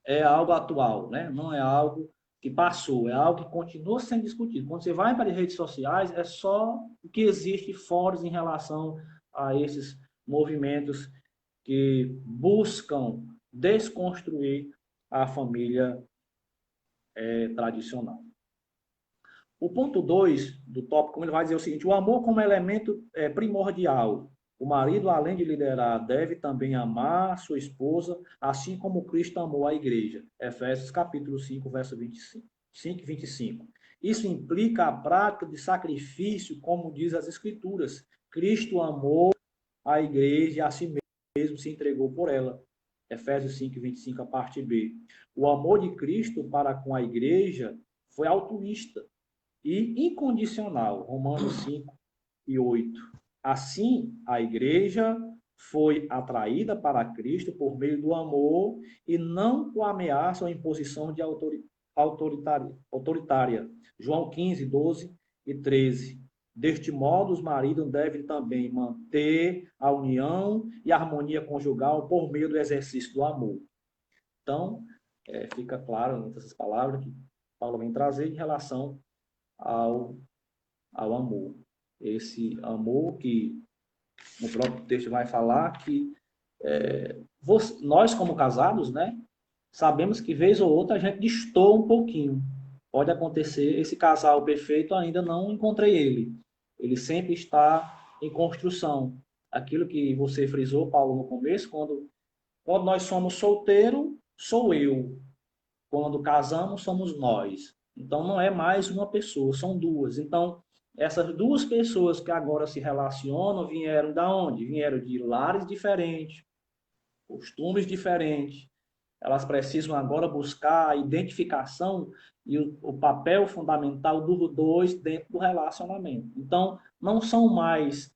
é algo atual, né? Não é algo que passou, é algo que continua sendo discutido. Quando você vai para as redes sociais, é só o que existe fora em relação a esses movimentos que buscam desconstruir a família tradicional. O ponto 2 do tópico, ele vai dizer o seguinte: o amor como elemento primordial. O marido, além de liderar, deve também amar sua esposa, assim como Cristo amou a igreja. Efésios capítulo 5, verso 25. 5 e 25. Isso implica a prática de sacrifício, como diz as Escrituras. Cristo amou a igreja e a si mesmo se entregou por ela. Efésios 5, 25, a parte B. O amor de Cristo para com a igreja foi altruísta e incondicional. Romanos 5 e 8. Assim, a igreja foi atraída para Cristo por meio do amor e não com ameaça ou imposição de autoritária. João 15, 12 e 13. Deste modo, os maridos devem também manter a união e a harmonia conjugal por meio do exercício do amor. Então, fica claro nessas palavras que Paulo vem trazer em relação ao amor. Esse amor que no próprio texto vai falar que nós, como casados, né, sabemos que vez ou outra a gente destoa um pouquinho. Pode acontecer, esse casal perfeito ainda não encontrei ele. Ele sempre está em construção. Aquilo que você frisou, Paulo, no começo, quando nós somos solteiros, sou eu. Quando casamos, somos nós. Então, não é mais uma pessoa, são duas. Então, essas duas pessoas que agora se relacionam vieram da onde? Vieram de lares diferentes, costumes diferentes. Elas precisam agora buscar a identificação e o papel fundamental dos dois dentro do relacionamento. Então, não são mais,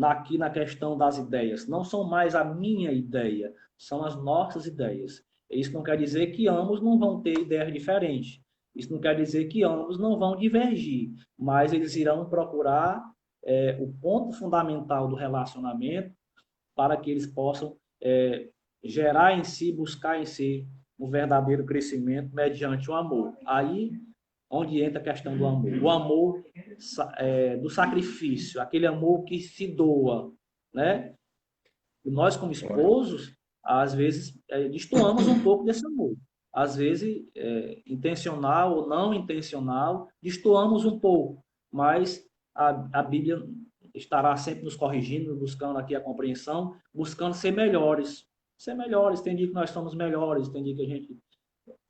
aqui na questão das ideias, não são mais a minha ideia, são as nossas ideias. Isso não quer dizer que ambos não vão ter ideias diferentes. Isso não quer dizer que ambos não vão divergir, mas eles irão procurar o ponto fundamental do relacionamento para que eles possam gerar em si, buscar em si um verdadeiro crescimento mediante o amor. Aí, onde entra a questão do amor. O amor do sacrifício, aquele amor que se doa, né? E nós, como esposos, às vezes, destoamos um pouco desse amor. Às vezes, intencional ou não intencional, destoamos um pouco, mas a Bíblia estará sempre nos corrigindo, buscando aqui a compreensão, buscando ser melhores. Ser melhores. Tem dia que nós somos melhores, tem dia que a gente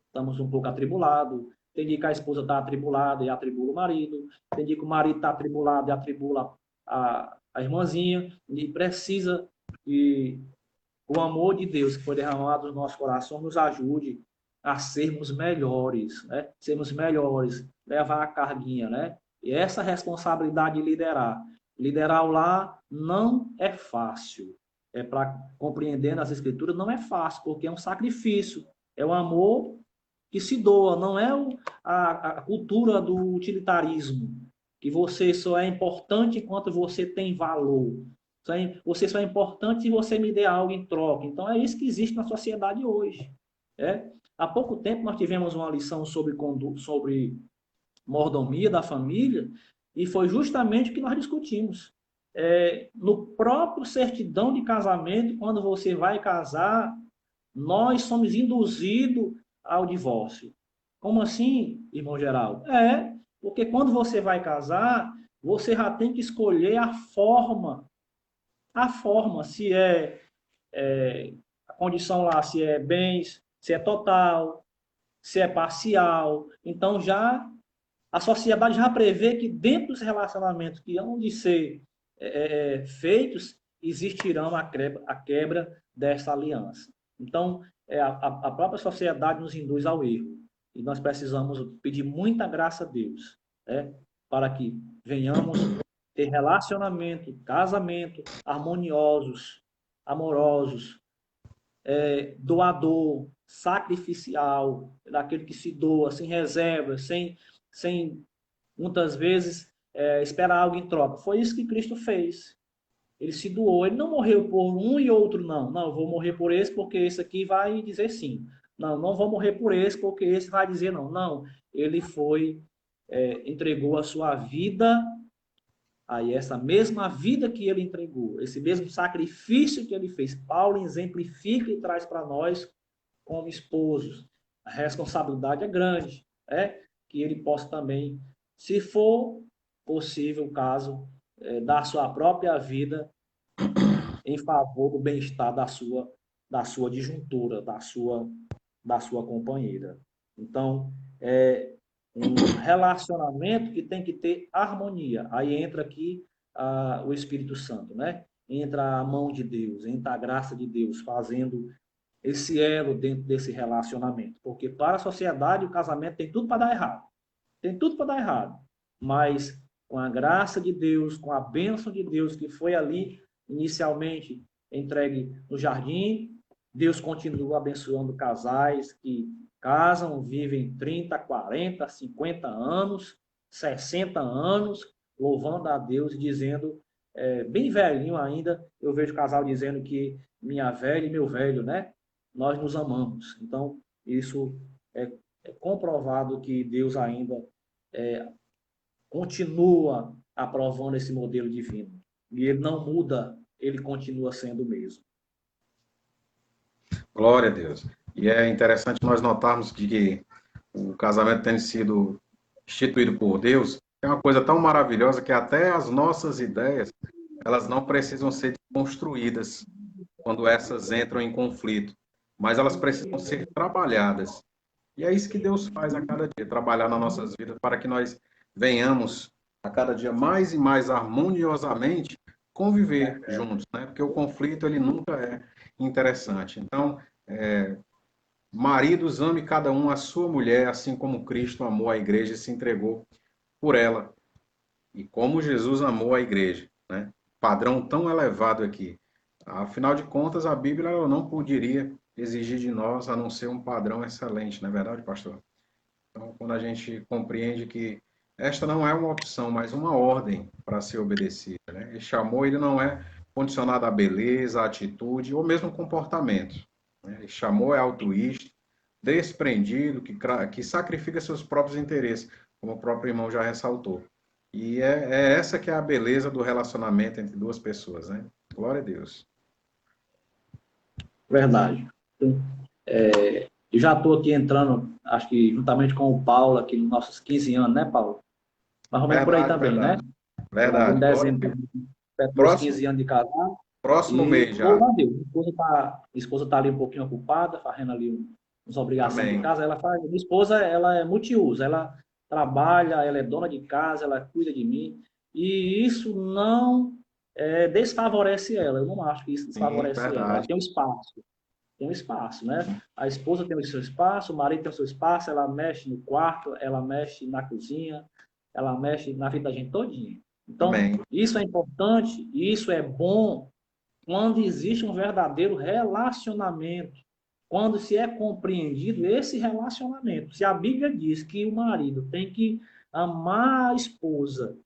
estamos um pouco atribulados, tem dia que a esposa está atribulada e atribula o marido, tem dia que o marido está atribulado e atribula a irmãzinha, e precisa que o amor de Deus que foi derramado no nosso coração nos ajude a sermos melhores, né? Sermos melhores, levar a carguinha, né? E essa responsabilidade de liderar o lar não é fácil. Para compreender as escrituras não é fácil, porque é um sacrifício, é um amor que se doa, não é a cultura do utilitarismo, que você só é importante enquanto você tem valor. Você só é importante se você me der algo em troca. Então, é isso que existe na sociedade hoje. Há pouco tempo, nós tivemos uma lição sobre mordomia da família, e foi justamente o que nós discutimos. No próprio certidão de casamento, quando você vai casar, nós somos induzidos ao divórcio. Como assim, irmão Geraldo? Porque quando você vai casar, você já tem que escolher a forma, se a condição lá, se é bens, se é total, se é parcial. Então, a sociedade já prevê que dentro dos relacionamentos que hão de ser feitos, existirão a quebra dessa aliança. Então, a própria sociedade nos induz ao erro. E nós precisamos pedir muita graça a Deus, para que venhamos ter relacionamento, casamento harmoniosos, amorosos, doador, sacrificial, daquele que se doa, sem reserva, sem muitas vezes esperar algo em troca. Foi isso que Cristo fez. Ele se doou, ele não morreu por um e outro, não. Não, eu vou morrer por esse porque esse aqui vai dizer sim. Não, não vou morrer por esse porque esse vai dizer não. Não, ele foi, entregou a sua vida, aí essa mesma vida que ele entregou, esse mesmo sacrifício que ele fez, Paulo exemplifica e traz para nós como esposos. A responsabilidade é grande, que ele possa também, se for possível o caso, dar sua própria vida em favor do bem-estar da sua disjuntura, da sua companheira. Então, é um relacionamento que tem que ter harmonia. Aí entra aqui o Espírito Santo, né? Entra a mão de Deus, entra a graça de Deus fazendo esse elo dentro desse relacionamento. Porque para a sociedade o casamento tem tudo para dar errado. Tem tudo para dar errado. Mas com a graça de Deus, com a bênção de Deus que foi ali inicialmente entregue no jardim, Deus continua abençoando casais que casam, vivem 30, 40, 50 anos, 60 anos, louvando a Deus e dizendo, bem velhinho ainda, eu vejo casal dizendo que minha velha e meu velho, né? Nós nos amamos. Então, isso é comprovado que Deus ainda continua aprovando esse modelo divino. E ele não muda, ele continua sendo o mesmo. Glória a Deus. E é interessante nós notarmos que o casamento tendo sido instituído por Deus é uma coisa tão maravilhosa que até as nossas ideias, elas não precisam ser construídas quando essas entram em conflito, mas elas precisam ser trabalhadas. E é isso que Deus faz a cada dia, trabalhar nas nossas vidas para que nós venhamos a cada dia mais e mais harmoniosamente conviver juntos, né? Porque o conflito ele nunca é interessante. Então, maridos, ame cada um a sua mulher, assim como Cristo amou a igreja e se entregou por ela. E como Jesus amou a igreja, né? Padrão tão elevado aqui. Afinal de contas, a Bíblia ela não poderia exigir de nós a não ser um padrão excelente, não é verdade, pastor? Então, quando a gente compreende que esta não é uma opção, mas uma ordem para ser obedecida, né? Este amor ele não é condicionado à beleza, à atitude ou mesmo comportamento, né? Este amor é altruísta, desprendido, que sacrifica seus próprios interesses, como o próprio irmão já ressaltou. E é essa que é a beleza do relacionamento entre duas pessoas, né? Glória a Deus. Verdade. Então, eu já estou aqui entrando, acho que juntamente com o Paulo, aqui nos nossos 15 anos, né, Paulo? Mais ou menos por aí também, verdade, né? Verdade. Em dezembro, meus 15 anos de casado. Próximo E mês já. louva a Deus. Minha esposa tá ali um pouquinho ocupada, fazendo ali umas obrigações de Amém. casa. Minha esposa, ela é multiuso, ela trabalha, ela é dona de casa, ela cuida de mim. E isso não desfavorece ela. Eu não acho que isso Sim, desfavorece ela. Ela verdade. tem um espaço, né? A esposa tem o seu espaço, o marido tem o seu espaço, ela mexe no quarto, ela mexe na cozinha, ela mexe na vida da gente todinha. Então, Amém. isso é importante, isso é bom quando existe um verdadeiro relacionamento, quando se é compreendido esse relacionamento. Se a Bíblia diz que o marido tem que amar a esposa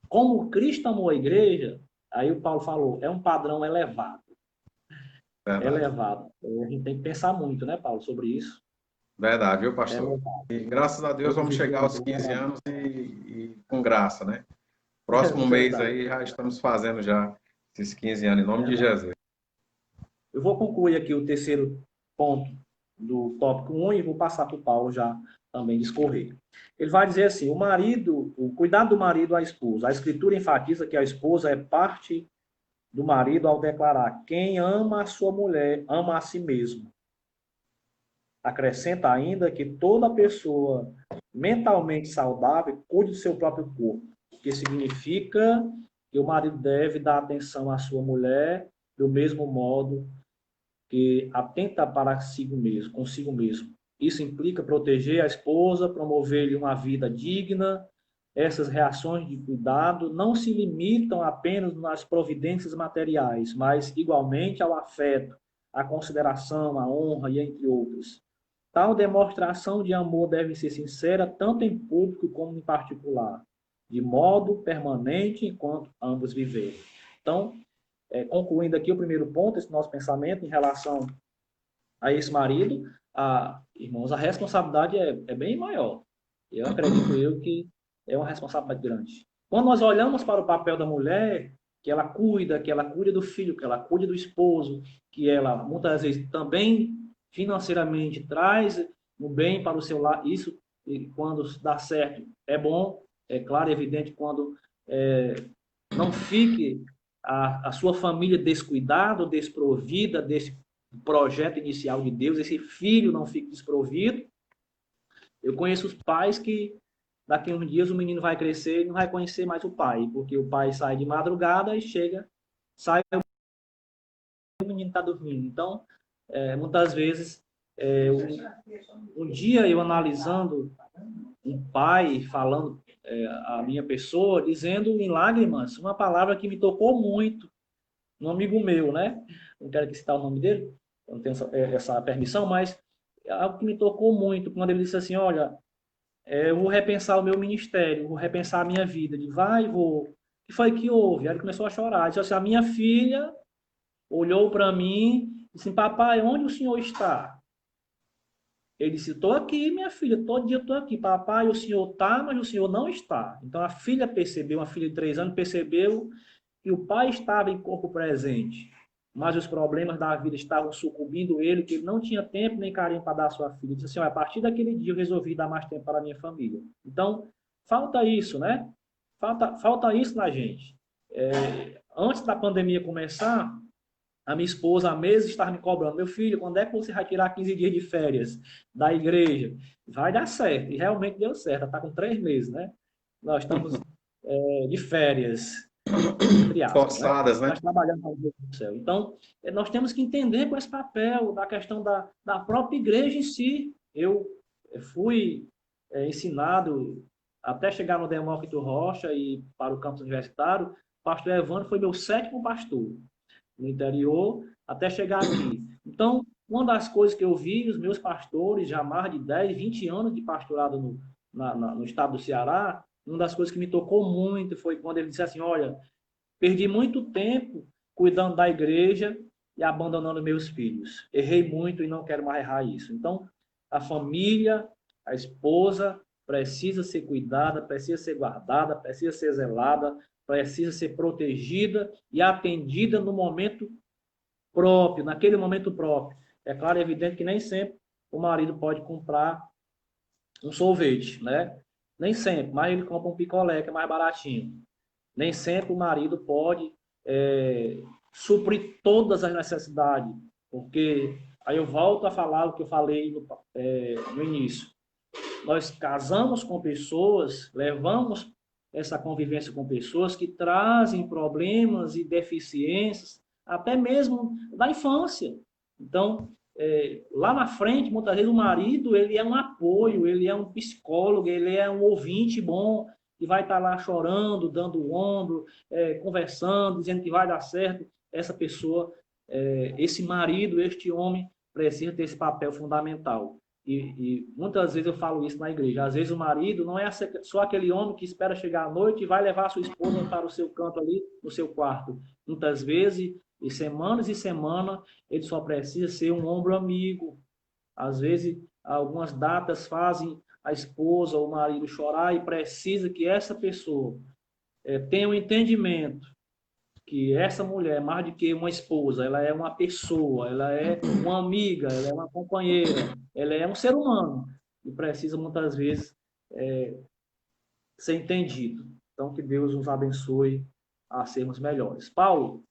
como Cristo amou a igreja, aí o Paulo falou, é um padrão elevado. Verdade. Elevado. A gente tem que pensar muito, né, Paulo, sobre isso. Verdade, viu, pastor? Elevado. E graças a Deus vamos chegar aos 15 anos e com graça, né? Próximo mês Verdade. aí já estamos fazendo já esses 15 anos, em nome de Jesus. Eu vou concluir aqui o terceiro ponto do tópico 1 e vou passar para o Paulo já também discorrer. Ele vai dizer assim, o cuidado do marido à esposa. A escritura enfatiza que a esposa é parte do marido ao declarar: quem ama a sua mulher, ama a si mesmo. Acrescenta ainda que toda pessoa mentalmente saudável cuide do seu próprio corpo, o que significa que o marido deve dar atenção à sua mulher do mesmo modo que atenta para consigo mesmo. Isso implica proteger a esposa, promover-lhe uma vida digna. Essas reações de cuidado não se limitam apenas nas providências materiais, mas igualmente ao afeto, à consideração, à honra e entre outras. Tal demonstração de amor deve ser sincera, tanto em público como em particular, de modo permanente enquanto ambos viverem. Então, concluindo aqui o primeiro ponto, esse nosso pensamento em relação a esse marido, irmãos, a responsabilidade é bem maior. Eu acredito que é uma responsabilidade grande. Quando nós olhamos para o papel da mulher, que ela cuida do filho, que ela cuida do esposo, que ela muitas vezes também financeiramente traz o bem para o seu lar, isso quando dá certo é bom, é claro, é evidente quando não fique a sua família descuidada, desprovida desse projeto inicial de Deus, esse filho não fique desprovido. Eu conheço os pais que daqui a uns dias o menino vai crescer e não vai conhecer mais o pai, porque o pai sai de madrugada e sai o menino está dormindo. Então, muitas vezes, um dia eu analisando um pai falando a minha pessoa, dizendo em lágrimas uma palavra que me tocou muito, um amigo meu, né? Não quero citar o nome dele, eu não tenho essa permissão, mas algo que me tocou muito, quando ele disse assim, olha, eu vou repensar o meu ministério, vou repensar a minha vida. Ele vai, vou. O que foi que houve? Aí ele começou a chorar. Ele disse assim, a minha filha olhou para mim e disse, papai, onde o senhor está? Ele disse, estou aqui, minha filha, todo dia estou aqui. Papai, o senhor está, mas o senhor não está. Então a filha percebeu, uma filha de 3 anos, percebeu que o pai estava em corpo presente, mas os problemas da vida estavam sucumbindo ele, que ele não tinha tempo nem carinho para dar à sua filha. Ele disse assim, a partir daquele dia eu resolvi dar mais tempo para a minha família. Então, falta isso, né? Falta isso na gente. Antes da pandemia começar, a minha esposa há meses estava me cobrando, meu filho, quando é que você vai tirar 15 dias de férias da igreja? Vai dar certo. E realmente deu certo. Está com 3 meses, né? Nós estamos de férias, entre aspas, né? Forçadas, né? Nós trabalhamos com Deus do céu. Então, nós temos que entender com esse papel da questão da própria igreja em si. Eu fui ensinado até chegar no Demócrito Rocha e para o campus universitário, o pastor Evandro foi meu 7º pastor no interior, até chegar aqui. Então, uma das coisas que eu vi, os meus pastores, já mais de 10, 20 anos de pastorado no estado do Ceará, uma das coisas que me tocou muito foi quando ele disse assim, olha, perdi muito tempo cuidando da igreja e abandonando meus filhos. Errei muito e não quero mais errar isso. Então, a família, a esposa, precisa ser cuidada, precisa ser guardada, precisa ser zelada, precisa ser protegida e atendida no momento próprio, naquele momento próprio. É claro, é evidente que nem sempre o marido pode comprar um sorvete, né? Nem sempre, mas ele compra um picolé que é mais baratinho. Nem sempre o marido pode suprir todas as necessidades, porque aí eu volto a falar o que eu falei no início. Nós casamos com pessoas, levamos essa convivência com pessoas que trazem problemas e deficiências, até mesmo da infância. Então, lá na frente, muitas vezes o marido ele é um apoio, ele é um psicólogo, ele é um ouvinte bom, que vai estar lá chorando, dando o ombro, conversando, dizendo que vai dar certo. Essa pessoa, esse marido, este homem, precisa ter esse papel fundamental. E muitas vezes eu falo isso na igreja. Às vezes o marido não é só aquele homem que espera chegar à noite e vai levar a sua esposa para o seu canto ali, no seu quarto. Muitas vezes, e semanas, ele só precisa ser um ombro amigo. Às vezes, algumas datas fazem a esposa ou o marido chorar e precisa que essa pessoa tenha um entendimento que essa mulher, mais do que uma esposa, ela é uma pessoa, ela é uma amiga, ela é uma companheira, ela é um ser humano e precisa muitas vezes ser entendido. Então, que Deus nos abençoe a sermos melhores. Paulo?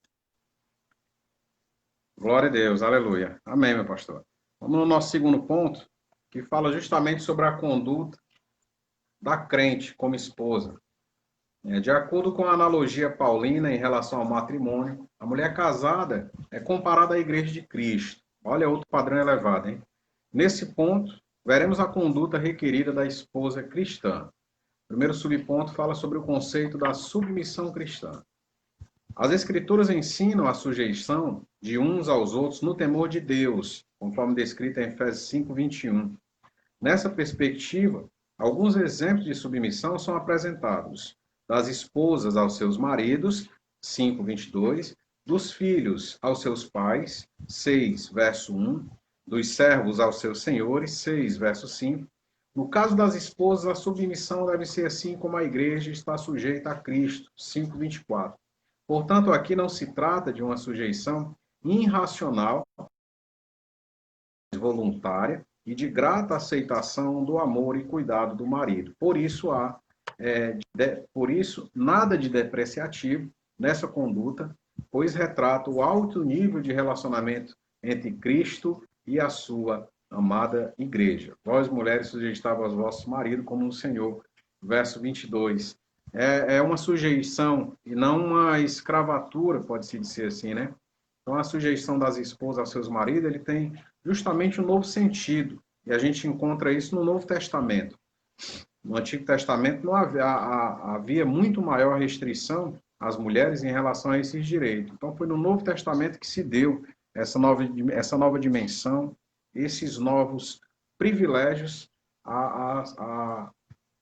Glória a Deus, aleluia. Amém, meu pastor. Vamos no nosso segundo ponto, que fala justamente sobre a conduta da crente como esposa. De acordo com a analogia paulina em relação ao matrimônio, a mulher casada é comparada à igreja de Cristo. Olha outro padrão elevado, hein? Nesse ponto, veremos a conduta requerida da esposa cristã. O primeiro subponto fala sobre o conceito da submissão cristã. As Escrituras ensinam a sujeição de uns aos outros no temor de Deus, conforme descrito em Efésios 5, 21. Nessa perspectiva, alguns exemplos de submissão são apresentados: das esposas aos seus maridos, 5, 22, dos filhos aos seus pais, 6, verso 1, dos servos aos seus senhores, 6, verso 5. No caso das esposas, a submissão deve ser assim como a igreja está sujeita a Cristo, 5, 24. Portanto, aqui não se trata de uma sujeição irracional, voluntária e de grata aceitação do amor e cuidado do marido. Por isso, nada de depreciativo nessa conduta, pois retrata o alto nível de relacionamento entre Cristo e a sua amada igreja. Vós, mulheres, sujeitai aos vossos maridos como o Senhor. Verso 22. É uma sujeição e não uma escravatura, pode-se dizer assim, né? Então, a sujeição das esposas aos seus maridos, ele tem justamente um novo sentido. E a gente encontra isso no Novo Testamento. No Antigo Testamento não havia muito maior restrição às mulheres em relação a esses direitos. Então, foi no Novo Testamento que se deu essa nova dimensão, esses novos privilégios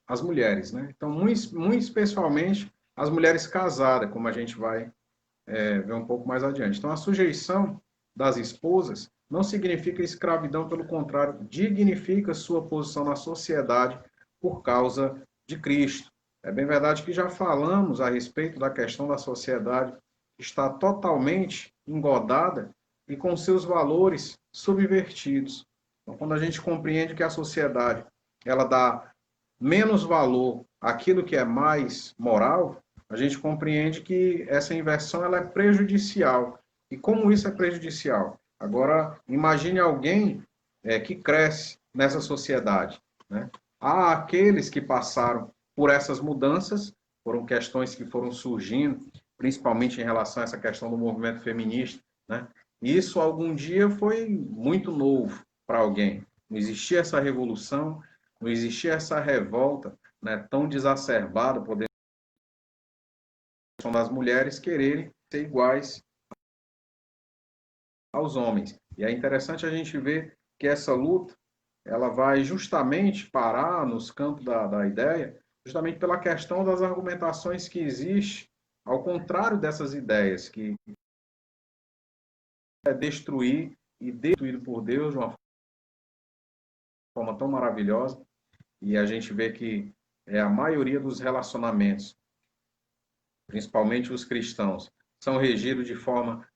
às mulheres, né? Então, muito especialmente as mulheres casadas, como a gente vai ver um pouco mais adiante. Então, a sujeição das esposas não significa escravidão, pelo contrário, dignifica sua posição na sociedade por causa de Cristo. É bem verdade que já falamos a respeito da questão da sociedade que está totalmente engodada e com seus valores subvertidos. Então, quando a gente compreende que a sociedade ela dá menos valor àquilo que é mais moral, a gente compreende que essa inversão ela é prejudicial. E como isso é prejudicial? Agora, imagine alguém que cresce nessa sociedade, né? Há aqueles que passaram por essas mudanças, foram questões que foram surgindo, principalmente em relação a essa questão do movimento feminista, né? Isso algum dia foi muito novo para alguém. Não existia essa revolução, não existia essa revolta, né, tão exacerbada, podemos das mulheres quererem ser iguais aos homens. E é interessante a gente ver que essa luta ela vai justamente parar nos campos da ideia, justamente pela questão das argumentações que existem ao contrário dessas ideias, que é destruir e destruído por Deus de uma forma tão maravilhosa. E a gente vê que a maioria dos relacionamentos, principalmente os cristãos, são regidos de forma